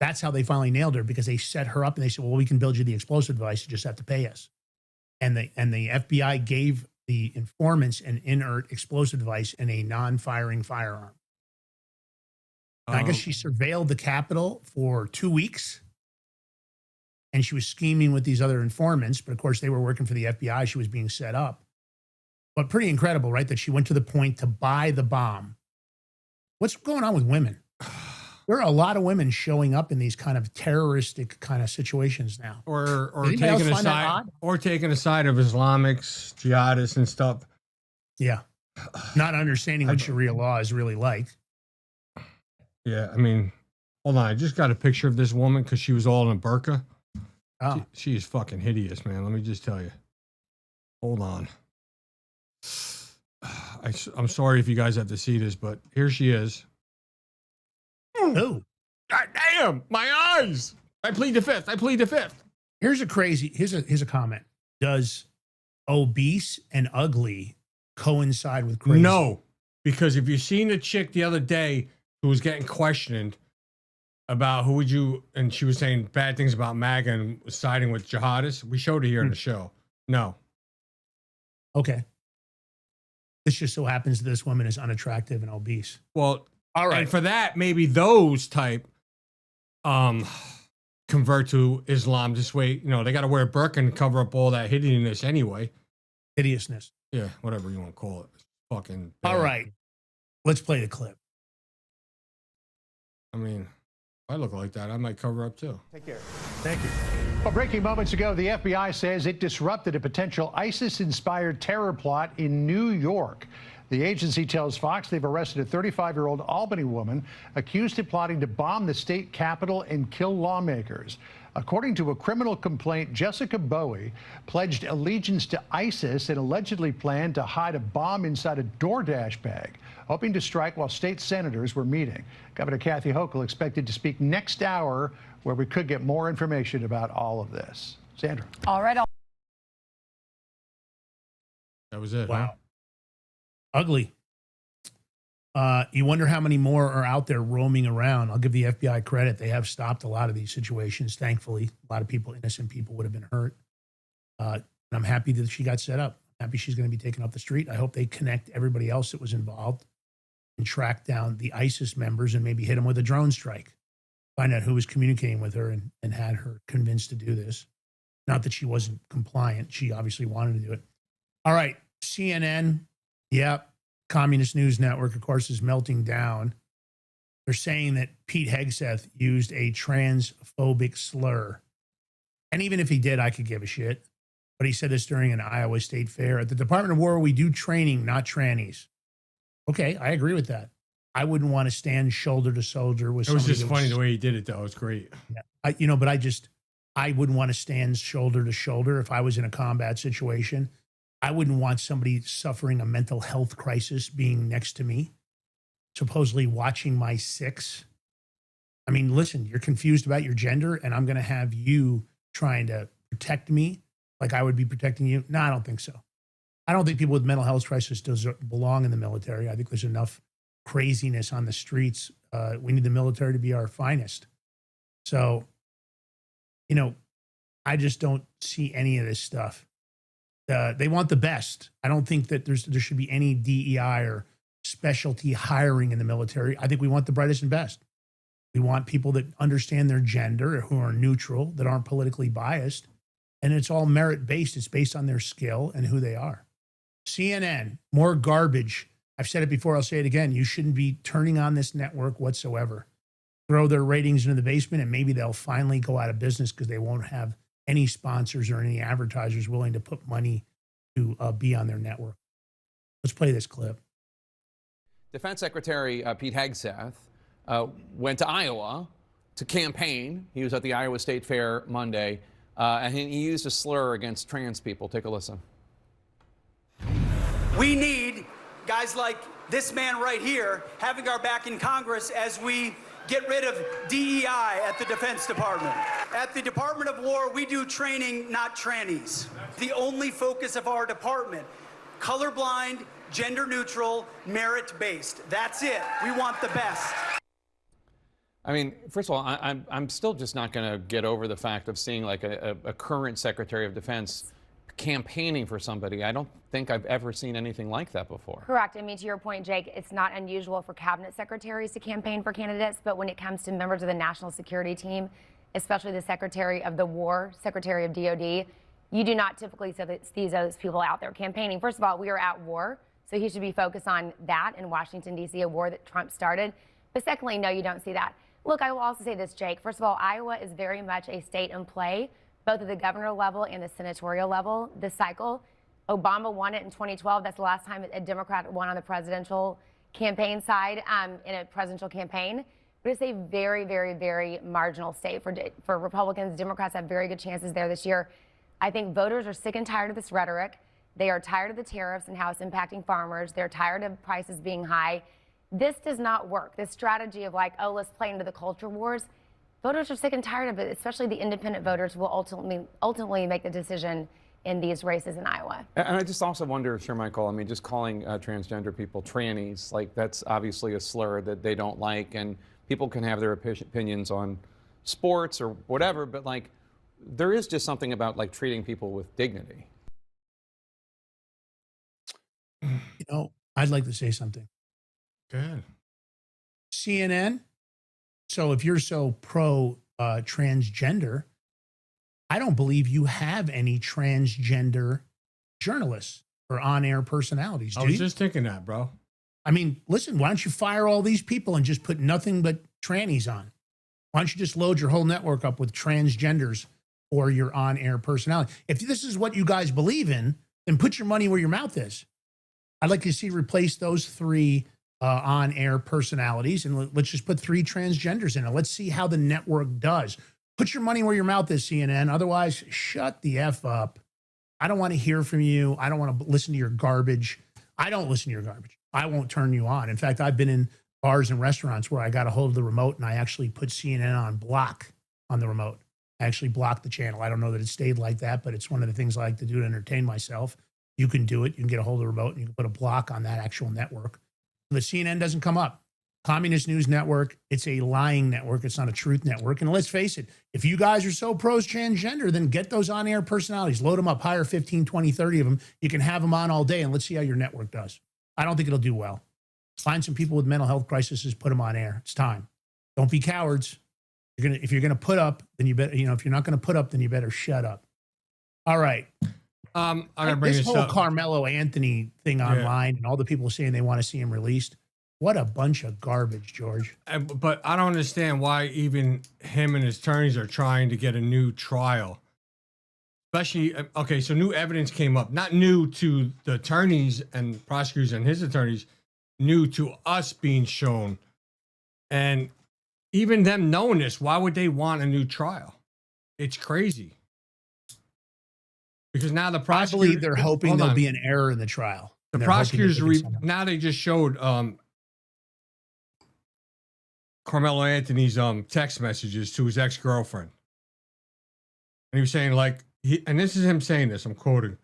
That's how they finally nailed her, because they set her up and they said, well, we can build you the explosive device. You just have to pay us. And the FBI gave the informants an inert explosive device and a non-firing firearm. And I guess she surveilled the Capitol for 2 weeks. And she was scheming with these other informants. But of course, they were working for the FBI. She was being set up. But pretty incredible, right? That she went to the point to buy the bomb. What's going on with women? There are a lot of women showing up in these kind of terroristic kind of situations now. Or taking a side of Islamics, jihadists and stuff. Yeah. Not understanding what Sharia law is really like. Yeah, I mean, hold on. I just got a picture of this woman because she was all in a burqa. Oh. She is fucking hideous, man. Let me just tell you. Hold on. I'm sorry if you guys have to see this, but here she is. Oh, God damn, my eyes. I plead the fifth. Here's a comment. Does obese and ugly coincide with crazy? No, because if you seen the chick the other day who was getting questioned about who would you, and she was saying bad things about MAGA and siding with jihadists, we showed it here in the show. No. Okay. This just so happens that this woman is unattractive and obese. Well, all right. And for that, maybe those type convert to Islam this way. They got to wear a burqa and cover up all that hideousness anyway. Hideousness. Yeah, whatever you want to call it. It's fucking bad. All right. Let's play the clip. I mean, if I look like that, I might cover up too. Take care. Thank you. Well, breaking moments ago, the FBI says it disrupted a potential ISIS-inspired terror plot in New York. The agency tells Fox they've arrested a 35-year-old Albany woman accused of plotting to bomb the state capitol and kill lawmakers. According to a criminal complaint, Jessica Bowie pledged allegiance to ISIS and allegedly planned to hide a bomb inside a DoorDash bag, hoping to strike while state senators were meeting. Governor Kathy Hochul expected to speak next hour, where we could get more information about all of this. Sandra. All right. That was it. Wow. Ugly. You wonder how many more are out there roaming around. I'll give the FBI credit. They have stopped a lot of these situations, thankfully. A lot of people, innocent people, would have been hurt. And I'm happy that she got set up. I'm happy she's going to be taken off the street. I hope they connect everybody else that was involved and track down the ISIS members and maybe hit them with a drone strike. find out who was communicating with her and had her convinced to do this. Not that she wasn't compliant. She obviously wanted to do it. All right. CNN. Yep. Communist News Network, of course, is melting down. They're saying that Pete Hegseth used a transphobic slur. And even if he did, I could give a shit. But he said this during an Iowa State fair. At the Department of War, we do training, not trannies. Okay, I agree with that. I wouldn't want to stand shoulder to shoulder with somebody. It was just funny the way he did it, though. It was great. Yeah. But I wouldn't want to stand shoulder to shoulder if I was in a combat situation. I wouldn't want somebody suffering a mental health crisis being next to me, supposedly watching my six. I mean, listen, you're confused about your gender, and I'm going to have you trying to protect me like I would be protecting you. No, I don't think so. I don't think people with mental health crisis belong in the military. I think there's enough craziness on the streets. We need the military to be our finest. So, I just don't see any of this stuff. They want the best. I don't think that there should be any DEI or specialty hiring in the military. I think we want the brightest and best. We want people that understand their gender, who are neutral, that aren't politically biased. And it's all merit-based. It's based on their skill and who they are. CNN, more garbage. I've said it before. I'll say it again. You shouldn't be turning on this network whatsoever. Throw their ratings into the basement, and maybe they'll finally go out of business because they won't have any sponsors or any advertisers willing to put money to be on their network. Let's play this clip. Defense Secretary Pete Hegseth went to Iowa to campaign. He was at the Iowa State Fair Monday, and he used a slur against trans people. Take a listen. We need guys like this man right here having our back in Congress as we get rid of DEI at the Defense Department. At the Department of War, we do training, not trannies. The only focus of our department, colorblind, gender neutral, merit-based. That's it. We want the best. I mean, first of all, I'm still just not going to get over the fact of seeing like a current Secretary of Defense campaigning for somebody. I don't think I've ever seen anything like that before. Correct. I mean, to your point, Jake, it's not unusual for cabinet secretaries to campaign for candidates, but when it comes to members of the national security team, especially the Secretary of the War, Secretary of DOD, you do not typically see those people out there campaigning. First of all, we are at war, so he should be focused on that in Washington, D.C., a war that Trump started. But secondly, no, you don't see that. Look, I will also say this, Jake. First of all, Iowa is very much a state in play, both at the governor level and the senatorial level this cycle. Obama won it in 2012. That's the last time a Democrat won on the presidential campaign side in a presidential campaign. But it's a very, very, very marginal state for Republicans. Democrats have very good chances there this year. I think voters are sick and tired of this rhetoric. They are tired of the tariffs and how it's impacting farmers. They're tired of prices being high. This does not work. This strategy of like, oh, let's play into the culture wars. Voters are sick and tired of it, especially the independent voters will ultimately make the decision in these races in Iowa. And I just also wonder, Sir Michael, I mean, just calling transgender people trannies, like that's obviously a slur that they don't like, and people can have their opinions on sports or whatever, but like there is just something about like treating people with dignity. I'd like to say something. Good. CNN. So if you're so pro transgender, I don't believe you have any transgender journalists or on-air personalities. I was just thinking that, bro. I mean, listen, why don't you fire all these people and just put nothing but trannies on? Why don't you just load your whole network up with transgenders or your on-air personality? If this is what you guys believe in, then put your money where your mouth is. I'd like to see replace those three on-air personalities, and let's just put 3 transgenders in it. Let's see how the network does. Put your money where your mouth is, CNN. Otherwise, shut the F up. I don't want to hear from you. I don't want to listen to your garbage. I don't listen to your garbage. I won't turn you on. In fact, I've been in bars and restaurants where I got a hold of the remote and I actually put CNN on block on the remote. I actually blocked the channel. I don't know that it stayed like that, but it's one of the things I like to do to entertain myself. You can do it. You can get a hold of the remote and you can put a block on that actual network. The CNN doesn't come up. Communist News Network, it's a lying network. It's not a truth network. And let's face it, if you guys are so pro-transgender, then get those on-air personalities. Load them up, hire 15, 20, 30 of them. You can have them on all day, and let's see how your network does. I don't think it'll do well. Find some people with mental health crises, put them on air. It's time. Don't be cowards. If you're gonna put up, then you better, if you're not gonna put up, then you better shut up. All right. I gotta bring this this whole up. Carmelo Anthony thing online and all the people saying they want to see him released. What a bunch of garbage, George. But I don't understand why even him and his attorneys are trying to get a new trial. Especially, okay, so new evidence came up, not new to the attorneys and prosecutors and his attorneys, new to us being shown. And even them knowing this, why would they want a new trial? It's crazy. Because now the prosecutors... I believe they're hoping there'll be an error in the trial. The prosecutors, now they just showed Carmelo Anthony's text messages to his ex-girlfriend. And he was saying, like, and this is him saying this, I'm quoting,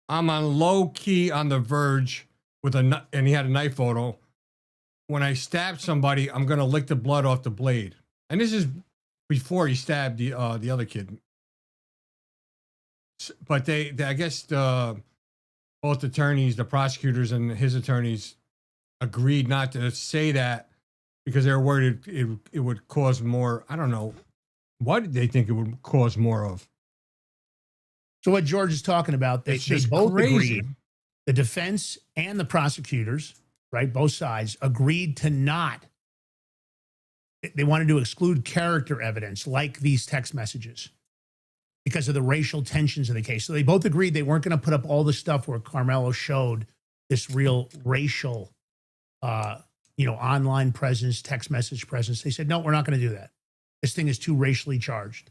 "I'm on low key on the verge with and he had a knife photo. When I stab somebody, I'm going to lick the blood off the blade." And this is before he stabbed the other kid. But they I guess both attorneys, the prosecutors and his attorneys, agreed not to say that because they were worried it would cause more. I don't know. What did they think it would cause more of? So what George is talking about, they both crazy. agreed. The defense and the prosecutors, right, both sides, agreed to not. They wanted to exclude character evidence like these text messages because of the racial tensions of the case. So they both agreed they weren't going to put up all the stuff where Carmelo showed this real racial, online presence, text message presence. They said, no, we're not going to do that. This thing is too racially charged.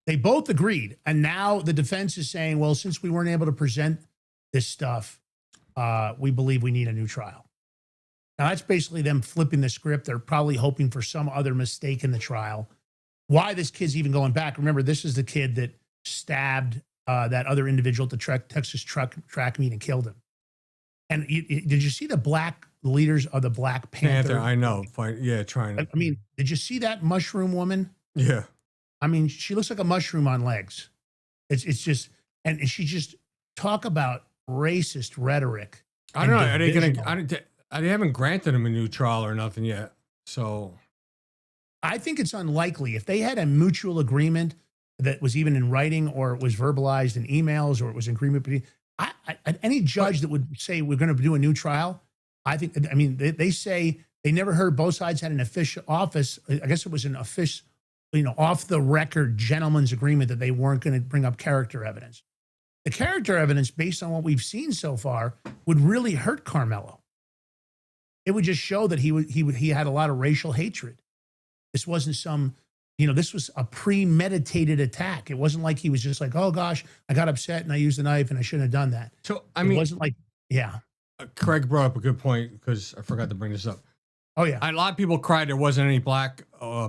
They both agreed. And now the defense is saying, well, since we weren't able to present this stuff, we believe we need a new trial. Now, that's basically them flipping the script. They're probably hoping for some other mistake in the trial. Why this kid's even going back? Remember, this is the kid that stabbed that other individual at the Texas track meet and killed him. And did you see the black leaders of the Black Panther? I know. Trying to. I mean, did you see that mushroom woman? Yeah. I mean, she looks like a mushroom on legs. It's just, and she just talk about racist rhetoric. I don't know. Are they going to? They haven't granted him a new trial or nothing yet. So, I think it's unlikely if they had a mutual agreement that was even in writing or it was verbalized in emails or it was in agreement between. Any judge that would say we're going to do a new trial, I think. I mean, they say they never heard both sides had an official office. I guess it was an official, off the record gentleman's agreement that they weren't going to bring up character evidence. The character evidence, based on what we've seen so far, would really hurt Carmelo. It would just show that he had a lot of racial hatred. This wasn't some, this was a premeditated attack. It wasn't like he was just like, oh gosh, I got upset and I used a knife and I shouldn't have done that. So it wasn't like, yeah. Craig brought up a good point because I forgot to bring this up. Oh yeah, a lot of people cried there wasn't any black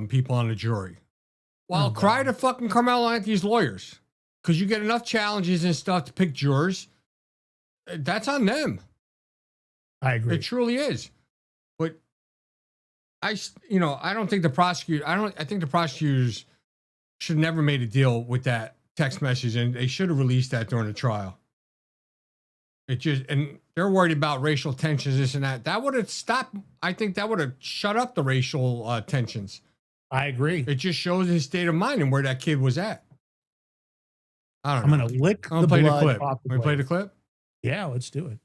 people on the jury. Well, cry to fucking Carmelo Anthony's lawyers because you get enough challenges and stuff to pick jurors. That's on them. I agree. It truly is. But I don't think the prosecutor. I think the prosecutors should never made a deal with that text message, and they should have released that during the trial. And they're worried about racial tensions, this and that. That would have stopped. I think that would have shut up the racial tensions. I agree. It just shows his state of mind and where that kid was at. I don't know. I'm going to lick I'm the play blood the clip. off the Can we play blade. the clip? Yeah, let's do it.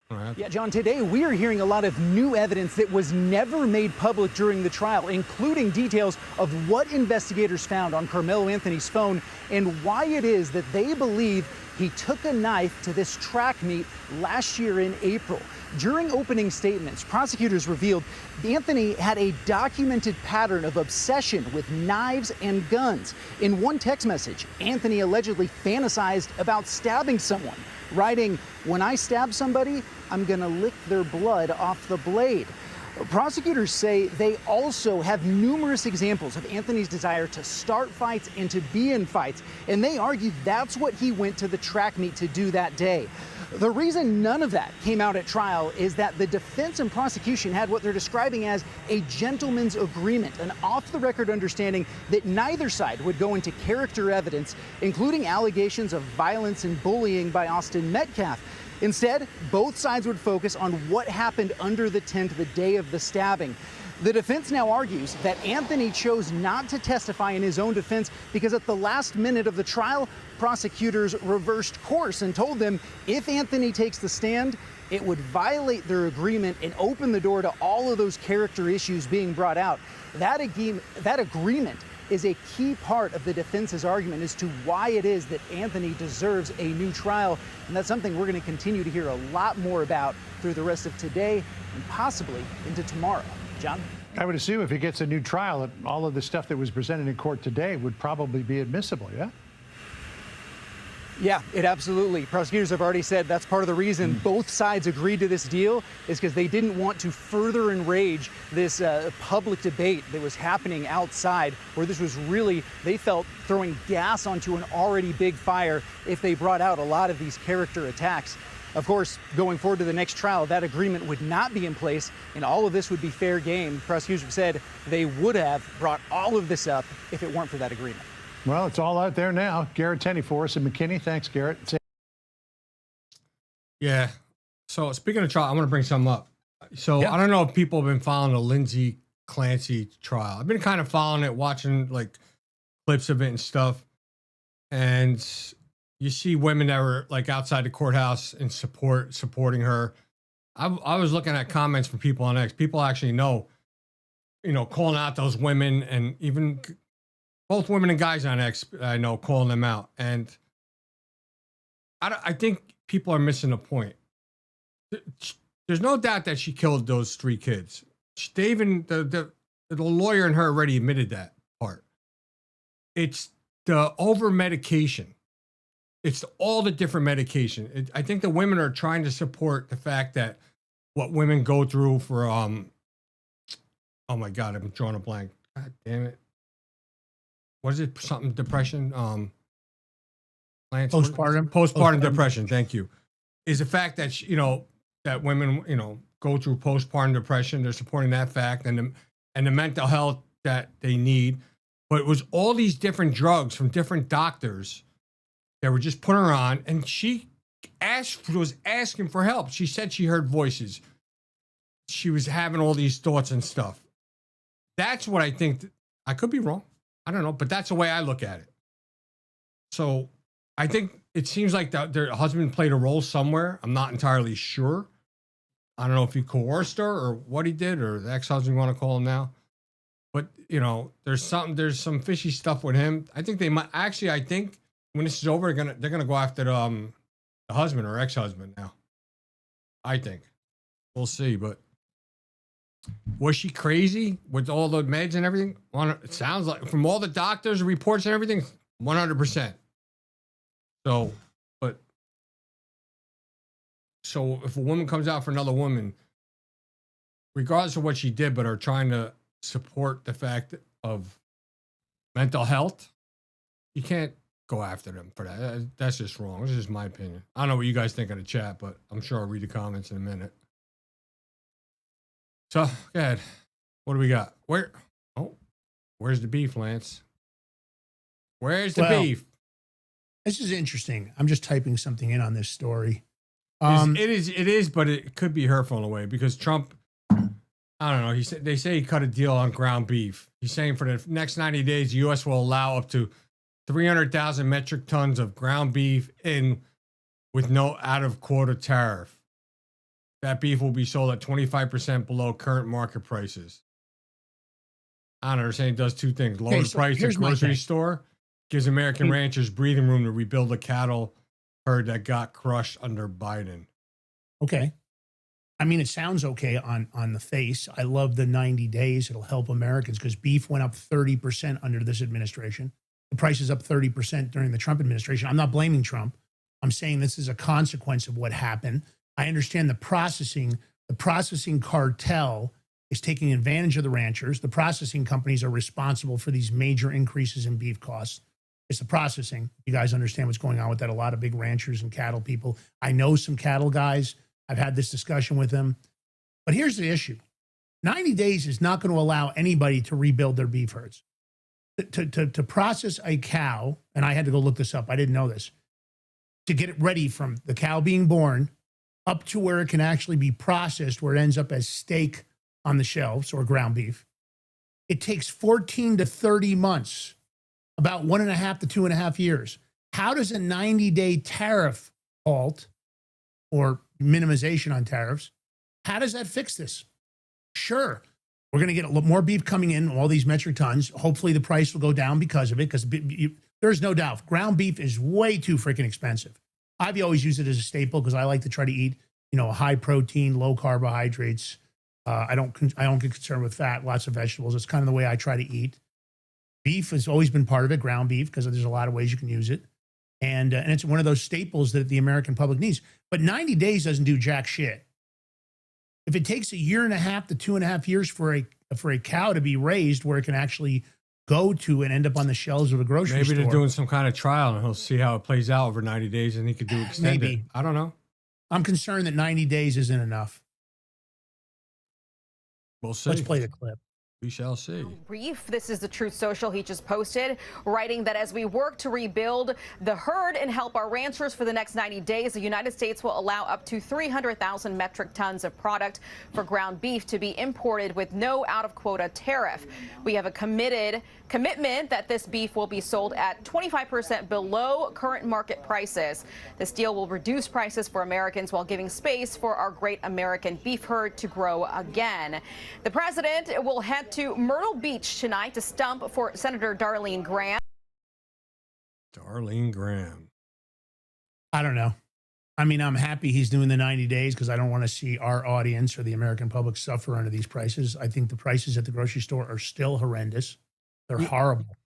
All right. Yeah, John, today we are hearing a lot of new evidence that was never made public during the trial, including details of what investigators found on Carmelo Anthony's phone and why it is that they believe he took a knife to this track meet last year in April. During opening statements, prosecutors revealed Anthony had a documented pattern of obsession with knives and guns. In one text message, Anthony allegedly fantasized about stabbing someone, writing, "When I stab somebody, I'm gonna lick their blood off the blade." Prosecutors say they also have numerous examples of Anthony's desire to start fights and to be in fights, and they argue that's what he went to the track meet to do that day. The reason none of that came out at trial is that the defense and prosecution had what they're describing as a gentleman's agreement, an off-the-record understanding that neither side would go into character evidence, including allegations of violence and bullying by Austin Metcalf. Instead, both sides would focus on what happened under the tent the day of the stabbing. The defense now argues that Anthony chose not to testify in his own defense because at the last minute of the trial, prosecutors reversed course and told them if Anthony takes the stand, it would violate their agreement and open the door to all of those character issues being brought out. That agreement is a key part of the defense's argument as to why it is that Anthony deserves a new trial. And that's something we're going to continue to hear a lot more about through the rest of today and possibly into tomorrow. John? I would assume if he gets a new trial, that all of the stuff that was presented in court today would probably be admissible, yeah? Yeah, it absolutely. Prosecutors have already said that's part of the reason both sides agreed to this deal is because they didn't want to further enrage this public debate that was happening outside, where this was really, they felt, throwing gas onto an already big fire if they brought out a lot of these character attacks. Of course, going forward to the next trial, that agreement would not be in place, and all of this would be fair game. Prosecutors have said they would have brought all of this up if it weren't for that agreement. Well, it's all out there now. Garrett Tenney for us in McKinney. Thanks, Garrett. Yeah. So speaking of trial, I want to bring something up. So I don't know if people have been following the Lindsay Clancy trial. I've been kind of following it, watching like clips of it and stuff. And you see women that were like outside the courthouse and supporting her. I was looking at comments from people on X. People actually know, calling out those women, and even both women and guys on X, I know, calling them out. And I think people are missing the point. There's no doubt that she killed those 3 kids. The lawyer and her already admitted that part. It's the over medication. It's all the different medication. I think the women are trying to support the fact that what women go through for, oh my God, I'm drawing a blank. God damn it. What is it? Something depression? Postpartum depression. Thank you. Is the fact that, that women, go through postpartum depression. They're supporting that fact and the mental health that they need. But it was all these different drugs from different doctors that were just putting her on, and she was asking for help. She said she heard voices. She was having all these thoughts and stuff. That's what I think. I could be wrong. I don't know, but that's the way I look at it. So I think it seems like their husband played a role somewhere. I'm not entirely sure. I don't know if he coerced her or what he did, or the ex-husband, you want to call him now. But, there's some fishy stuff with him. I think they might actually, I think when this is over, they're gonna go after the husband or ex-husband now. I think. We'll see, but was she crazy with all the meds and everything? It sounds like, from all the doctors, reports and everything, 100%. So if a woman comes out for another woman, regardless of what she did, but are trying to support the fact of mental health, you can't go after them for that. That's just wrong. This is my opinion. I don't know what you guys think in the chat, but I'm sure I'll read the comments in a minute. So, go ahead. What do we got? Where's the beef, Lance? Where's the beef? This is interesting. I'm just typing something in on this story. It is, but it could be hurtful in a way because Trump, I don't know. They say he cut a deal on ground beef. He's saying for the next 90 days, the U.S. will allow up to 300,000 metric tons of ground beef in with no out-of-quota tariff. That beef will be sold at 25% below current market prices. I don't know. They're saying it does 2 things. Lower the price at grocery store, gives American ranchers breathing room to rebuild the cattle herd that got crushed under Biden. Okay. I mean, it sounds okay on the face. I love the 90 days. It'll help Americans because beef went up 30% under this administration. The price is up 30% during the Trump administration. I'm not blaming Trump. I'm saying this is a consequence of what happened. I understand the processing cartel is taking advantage of the ranchers. The processing companies are responsible for these major increases in beef costs. It's the processing. You guys understand what's going on with that. A lot of big ranchers and cattle people. I know some cattle guys. I've had this discussion with them. But here's the issue. 90 days is not going to allow anybody to rebuild their beef herds. To process a cow, and I had to go look this up. I didn't know this. To get it ready from the cow being born up to where it can actually be processed, where it ends up as steak on the shelves, or ground beef, it takes 14 to 30 months, about 1.5 to 2.5 years. How does a 90-day tariff halt or minimization on tariffs, how does that fix this? Sure, we're going to get a lot more beef coming in, all these metric tons. Hopefully the price will go down because of it, because there's no doubt ground beef is way too freaking expensive. I've always used it as a staple because I like to try to eat, high protein, low carbohydrates. I don't get concerned with fat, lots of vegetables. It's kind of the way I try to eat. Beef has always been part of it, ground beef, because there's a lot of ways you can use it. And it's one of those staples that the American public needs. But 90 days doesn't do jack shit. If it takes 1.5 to 2.5 years for a cow to be raised where it can actually go to and end up on the shelves of a grocery store. Maybe they're doing some kind of trial and he'll see how it plays out over 90 days and he could do extended. Maybe. I don't know. I'm concerned that 90 days isn't enough. We'll see. Let's play the clip. We shall see. Brief. This is the Truth Social he just posted, writing that as we work to rebuild the herd and help our ranchers for the next 90 days, the United States will allow up to 300,000 metric tons of product for ground beef to be imported with no out-of-quota tariff. We have a commitment that this beef will be sold at 25% below current market prices. This deal will reduce prices for Americans while giving space for our great American beef herd to grow again. The president will head to Myrtle Beach tonight to stump for Senator Darlene Graham. Darlene Graham. I don't know. I mean, I'm happy he's doing the 90 days because I don't want to see our audience or the American public suffer under these prices. I think the prices at the grocery store are still horrendous. They're horrible.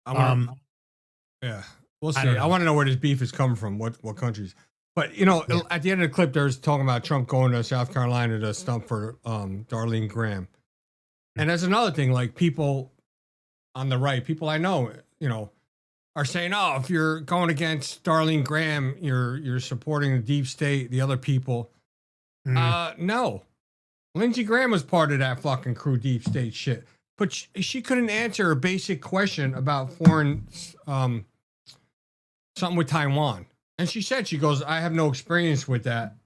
Yeah, we'll see. I want to know where this beef is coming from, what countries. But, at the end of the clip, there's talking about Trump going to South Carolina to stump for Darlene Graham. And there's another thing, like people on the right, people I know, are saying, oh, if you're going against Darlene Graham, you're supporting the deep state, the other people. No. Lindsey Graham was part of that fucking crew deep state shit. But she couldn't answer a basic question about foreign, something with Taiwan. And she said, she goes, I have no experience with that.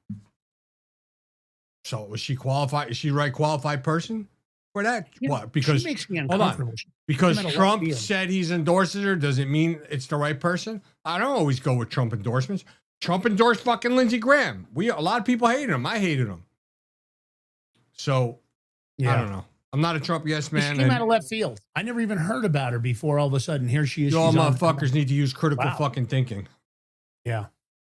So was she qualified? Is she the right qualified person for that? What? Because she makes me uncomfortable. Because Trump said he's endorsing her, does it mean it's the right person? I don't always go with Trump endorsements. Trump endorsed fucking Lindsey Graham. A lot of people hated him. I hated him. So I don't know. I'm not a Trump yes man. She came out of left field. I never even heard about her before. All of a sudden, here she is. You all motherfuckers need to use critical fucking thinking. Yeah.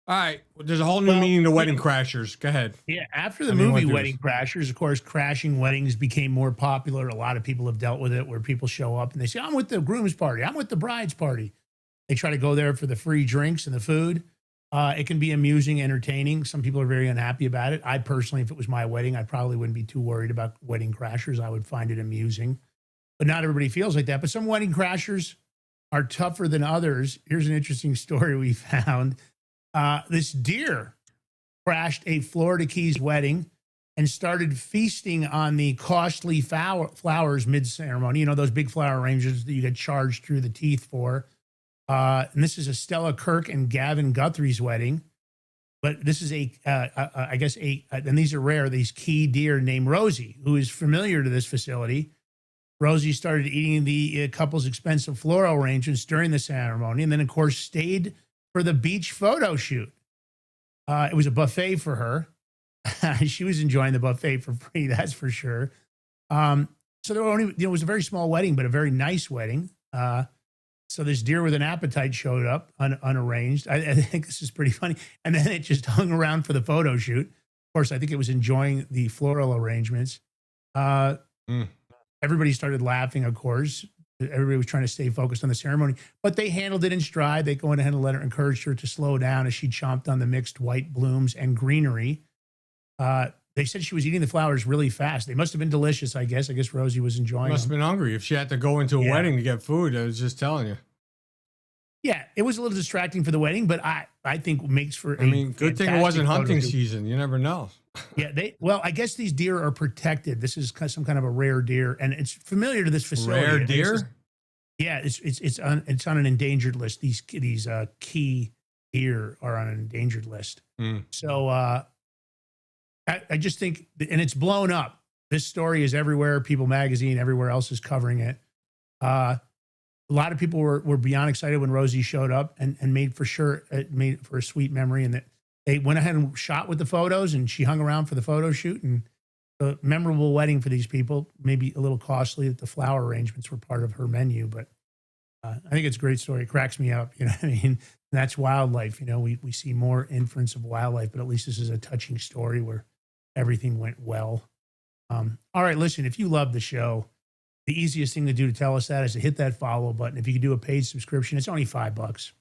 All right. There's a whole new meaning to Wedding Crashers. Go ahead. Yeah. After the movie Wedding Crashers, of course, crashing weddings became more popular. A lot of people have dealt with it where people show up and they say, I'm with the groom's party. I'm with the bride's party. They try to go there for the free drinks and the food. It can be amusing, entertaining. Some people are very unhappy about it. I personally, if it was my wedding, I probably wouldn't be too worried about wedding crashers. I would find it amusing. But not everybody feels like that. But some wedding crashers are tougher than others. Here's an interesting story we found. This deer crashed a Florida Keys wedding and started feasting on the costly flowers mid-ceremony. Those big flower arrangements that you get charged through the teeth for. And this is a Stella Kirk and Gavin Guthrie's wedding. But this is and these are rare, these key deer named Rosie, who is familiar to this facility. Rosie started eating the couple's expensive floral arrangements during the ceremony and then, of course, stayed for the beach photo shoot. It was a buffet for her. She was enjoying the buffet for free, that's for sure. So there were only, it was a very small wedding, but a very nice wedding. So this deer with an appetite showed up unarranged. I think this is pretty funny. And then it just hung around for the photo shoot. Of course, I think it was enjoying the floral arrangements. Everybody started laughing, of course. Everybody was trying to stay focused on the ceremony, but they handled it in stride. They went ahead and encouraged her to slow down as she chomped on the mixed white blooms and greenery. They said she was eating the flowers really fast. They must have been delicious, I guess. I guess Rosie was enjoying them. Must have been hungry if she had to go into a wedding to get food. I was just telling you. Yeah, it was a little distracting for the wedding, but I think makes for good thing it wasn't hunting season. You never know. Yeah, I guess these deer are protected. This is some kind of a rare deer, and it's familiar to this facility. Rare deer? It's on an endangered list. These key deer are on an endangered list. So I just think, and it's blown up. This story is everywhere. People Magazine, everywhere else is covering it. A lot of people were beyond excited when Rosie showed up and made for a sweet memory, and that they went ahead and shot with the photos, and she hung around for the photo shoot, and a memorable wedding for these people. Maybe a little costly that the flower arrangements were part of her menu, but I think it's a great story. It cracks me up. You know what I mean? And that's wildlife. You know, we see more inference of wildlife, but at least this is a touching story where everything went well. All right, listen, if you love the show, the easiest thing to do to tell us that is to hit that follow button. If you could do a paid subscription, it's only $5.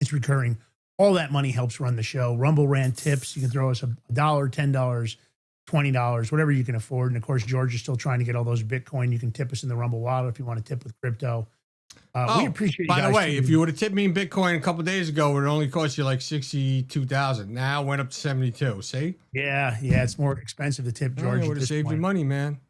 It's recurring. All that money helps run the show. Rumble Rant tips. You can throw us $1, $10, $20, whatever you can afford. And of course, George is still trying to get all those Bitcoin. You can tip us in the Rumble wallet if you want to tip with crypto. We appreciate you guys. By the way, if you would have tipped me in Bitcoin a couple of days ago, it would only cost you like 62,000. Now it went up to 72. See? Yeah, it's more expensive to tip, George. I would have saved you money, man.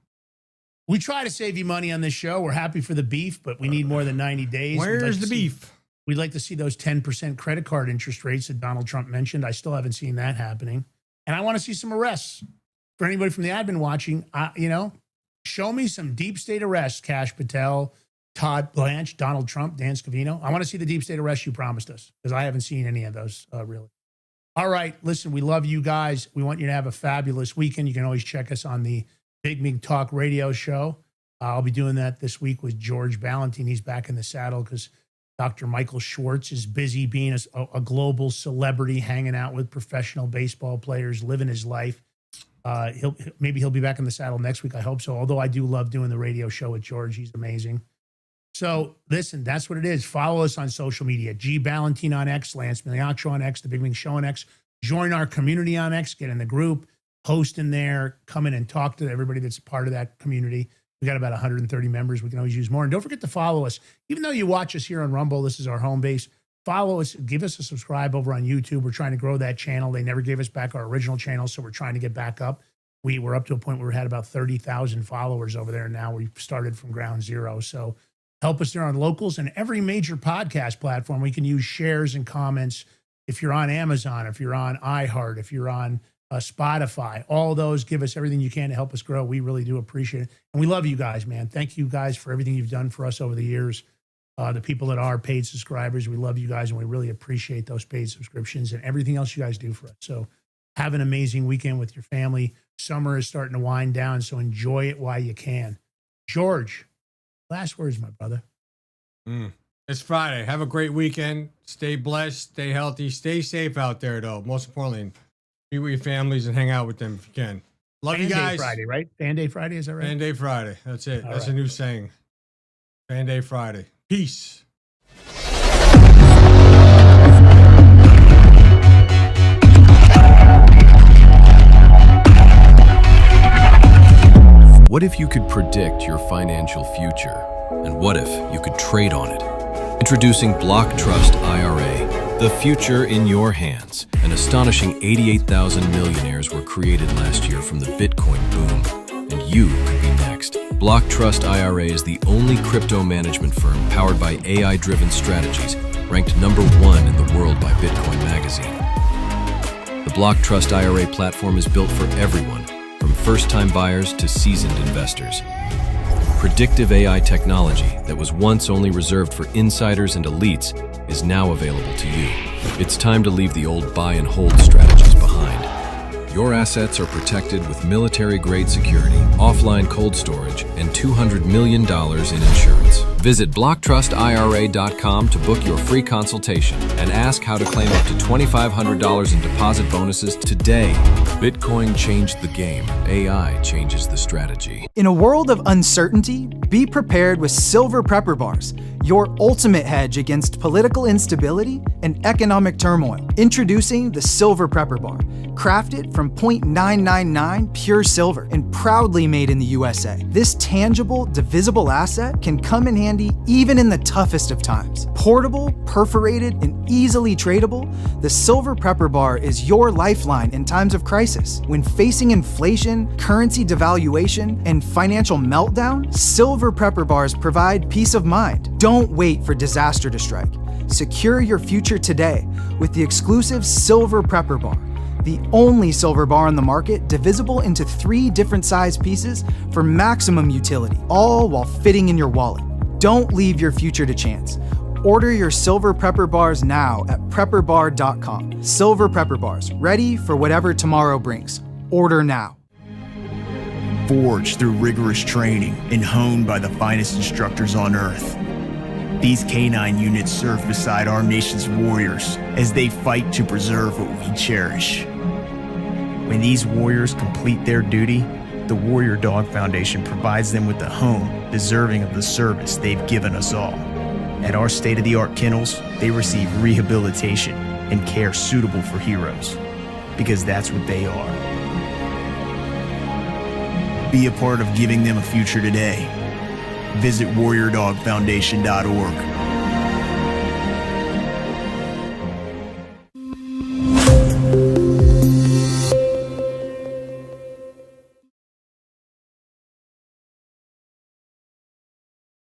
We try to save you money on this show. We're happy for the beef, but we need more than 90 days. Where's the beef? We'd like to see those 10% credit card interest rates that Donald Trump mentioned. I still haven't seen that happening. And I want to see some arrests. For anybody from the admin watching, show me some deep state arrests, Kash Patel, Todd Blanche, Donald Trump, Dan Scavino. I want to see the deep state arrests you promised us, because I haven't seen any of those really. All right, listen, we love you guys. We want you to have a fabulous weekend. You can always check us on the Big Mig Talk radio show. I'll be doing that this week with George Ballantyne. He's back in the saddle because Dr. Michael Schwartz is busy being a global celebrity, hanging out with professional baseball players, living his life. Maybe he'll be back in the saddle next week. I hope so. Although I do love doing the radio show with George. He's amazing. So listen, that's what it is. Follow us on social media. G Ballantyne on X, Lance Migliaccio on X, The Big Mig Show on X. Join our community on X. Get in the group. Post in there. Come in and talk to everybody that's a part of that community. We got about 130 members. We can always use more. And don't forget to follow us. Even though you watch us here on Rumble, this is our home base. Follow us. Give us a subscribe over on YouTube. We're trying to grow that channel. They never gave us back our original channel, so we're trying to get back up. We were up to a point where we had about 30,000 followers over there. Now we started from ground zero. So help us there on Locals and every major podcast platform. We can use shares and comments. If you're on Amazon, if you're on iHeart, if you're on Spotify, all those, give us everything you can to help us grow. We really do appreciate it. And we love you guys, man. Thank you guys for everything you've done for us over the years. The people that are paid subscribers, we love you guys, and we really appreciate those paid subscriptions and everything else you guys do for us. So have an amazing weekend with your family. Summer is starting to wind down, so enjoy it while you can. George, last words, my brother. It's Friday. Have a great weekend. Stay blessed. Stay healthy. Stay safe out there, though. Most importantly, be with your families and hang out with them if you can. Love you guys. Day Friday, right? Fan Day Friday, is that right? Fan Day Friday. That's it. All That's right. a new saying. Fan Day Friday. Peace. What if you could predict your financial future? And what if you could trade on it? Introducing Block Trust IRA, the future in your hands. An astonishing 88,000 millionaires were created last year from the Bitcoin boom, and you could be next. Block Trust IRA is the only crypto management firm powered by AI-driven strategies, ranked #1 in the world by Bitcoin Magazine. The Block Trust IRA platform is built for everyone, from first-time buyers to seasoned investors. Predictive AI technology that was once only reserved for insiders and elites is now available to you. It's time to leave the old buy and hold strategies behind. Your assets are protected with military-grade security, offline cold storage, and $200 million in insurance. Visit BlockTrustIRA.com to book your free consultation and ask how to claim up to $2,500 in deposit bonuses today. Bitcoin changed the game. AI changes the strategy. In a world of uncertainty, be prepared with Silver Prepper Bars, your ultimate hedge against political instability and economic turmoil. Introducing the Silver Prepper Bar, crafted from 0.999 pure silver and proudly made in the USA. This tangible, divisible asset can come in handy even in the toughest of times. Portable, perforated, and easily tradable, the Silver Prepper Bar is your lifeline in times of crisis. When facing inflation, currency devaluation, and financial meltdown, Silver Prepper Bars provide peace of mind. Don't wait for disaster to strike. Secure your future today with the exclusive Silver Prepper Bar. the only silver bar on the market divisible into 3 different size pieces for maximum utility, all while fitting in your wallet. Don't leave your future to chance. Order your Silver Prepper Bars now at prepperbar.com. Silver Prepper Bars, ready for whatever tomorrow brings. Order now. Forged through rigorous training and honed by the finest instructors on earth, these canine units serve beside our nation's warriors as they fight to preserve what we cherish. When these warriors complete their duty, the Warrior Dog Foundation provides them with a home deserving of the service they've given us all. At our state-of-the-art kennels, they receive rehabilitation and care suitable for heroes, because that's what they are. Be a part of giving them a future today. Visit warriordogfoundation.org.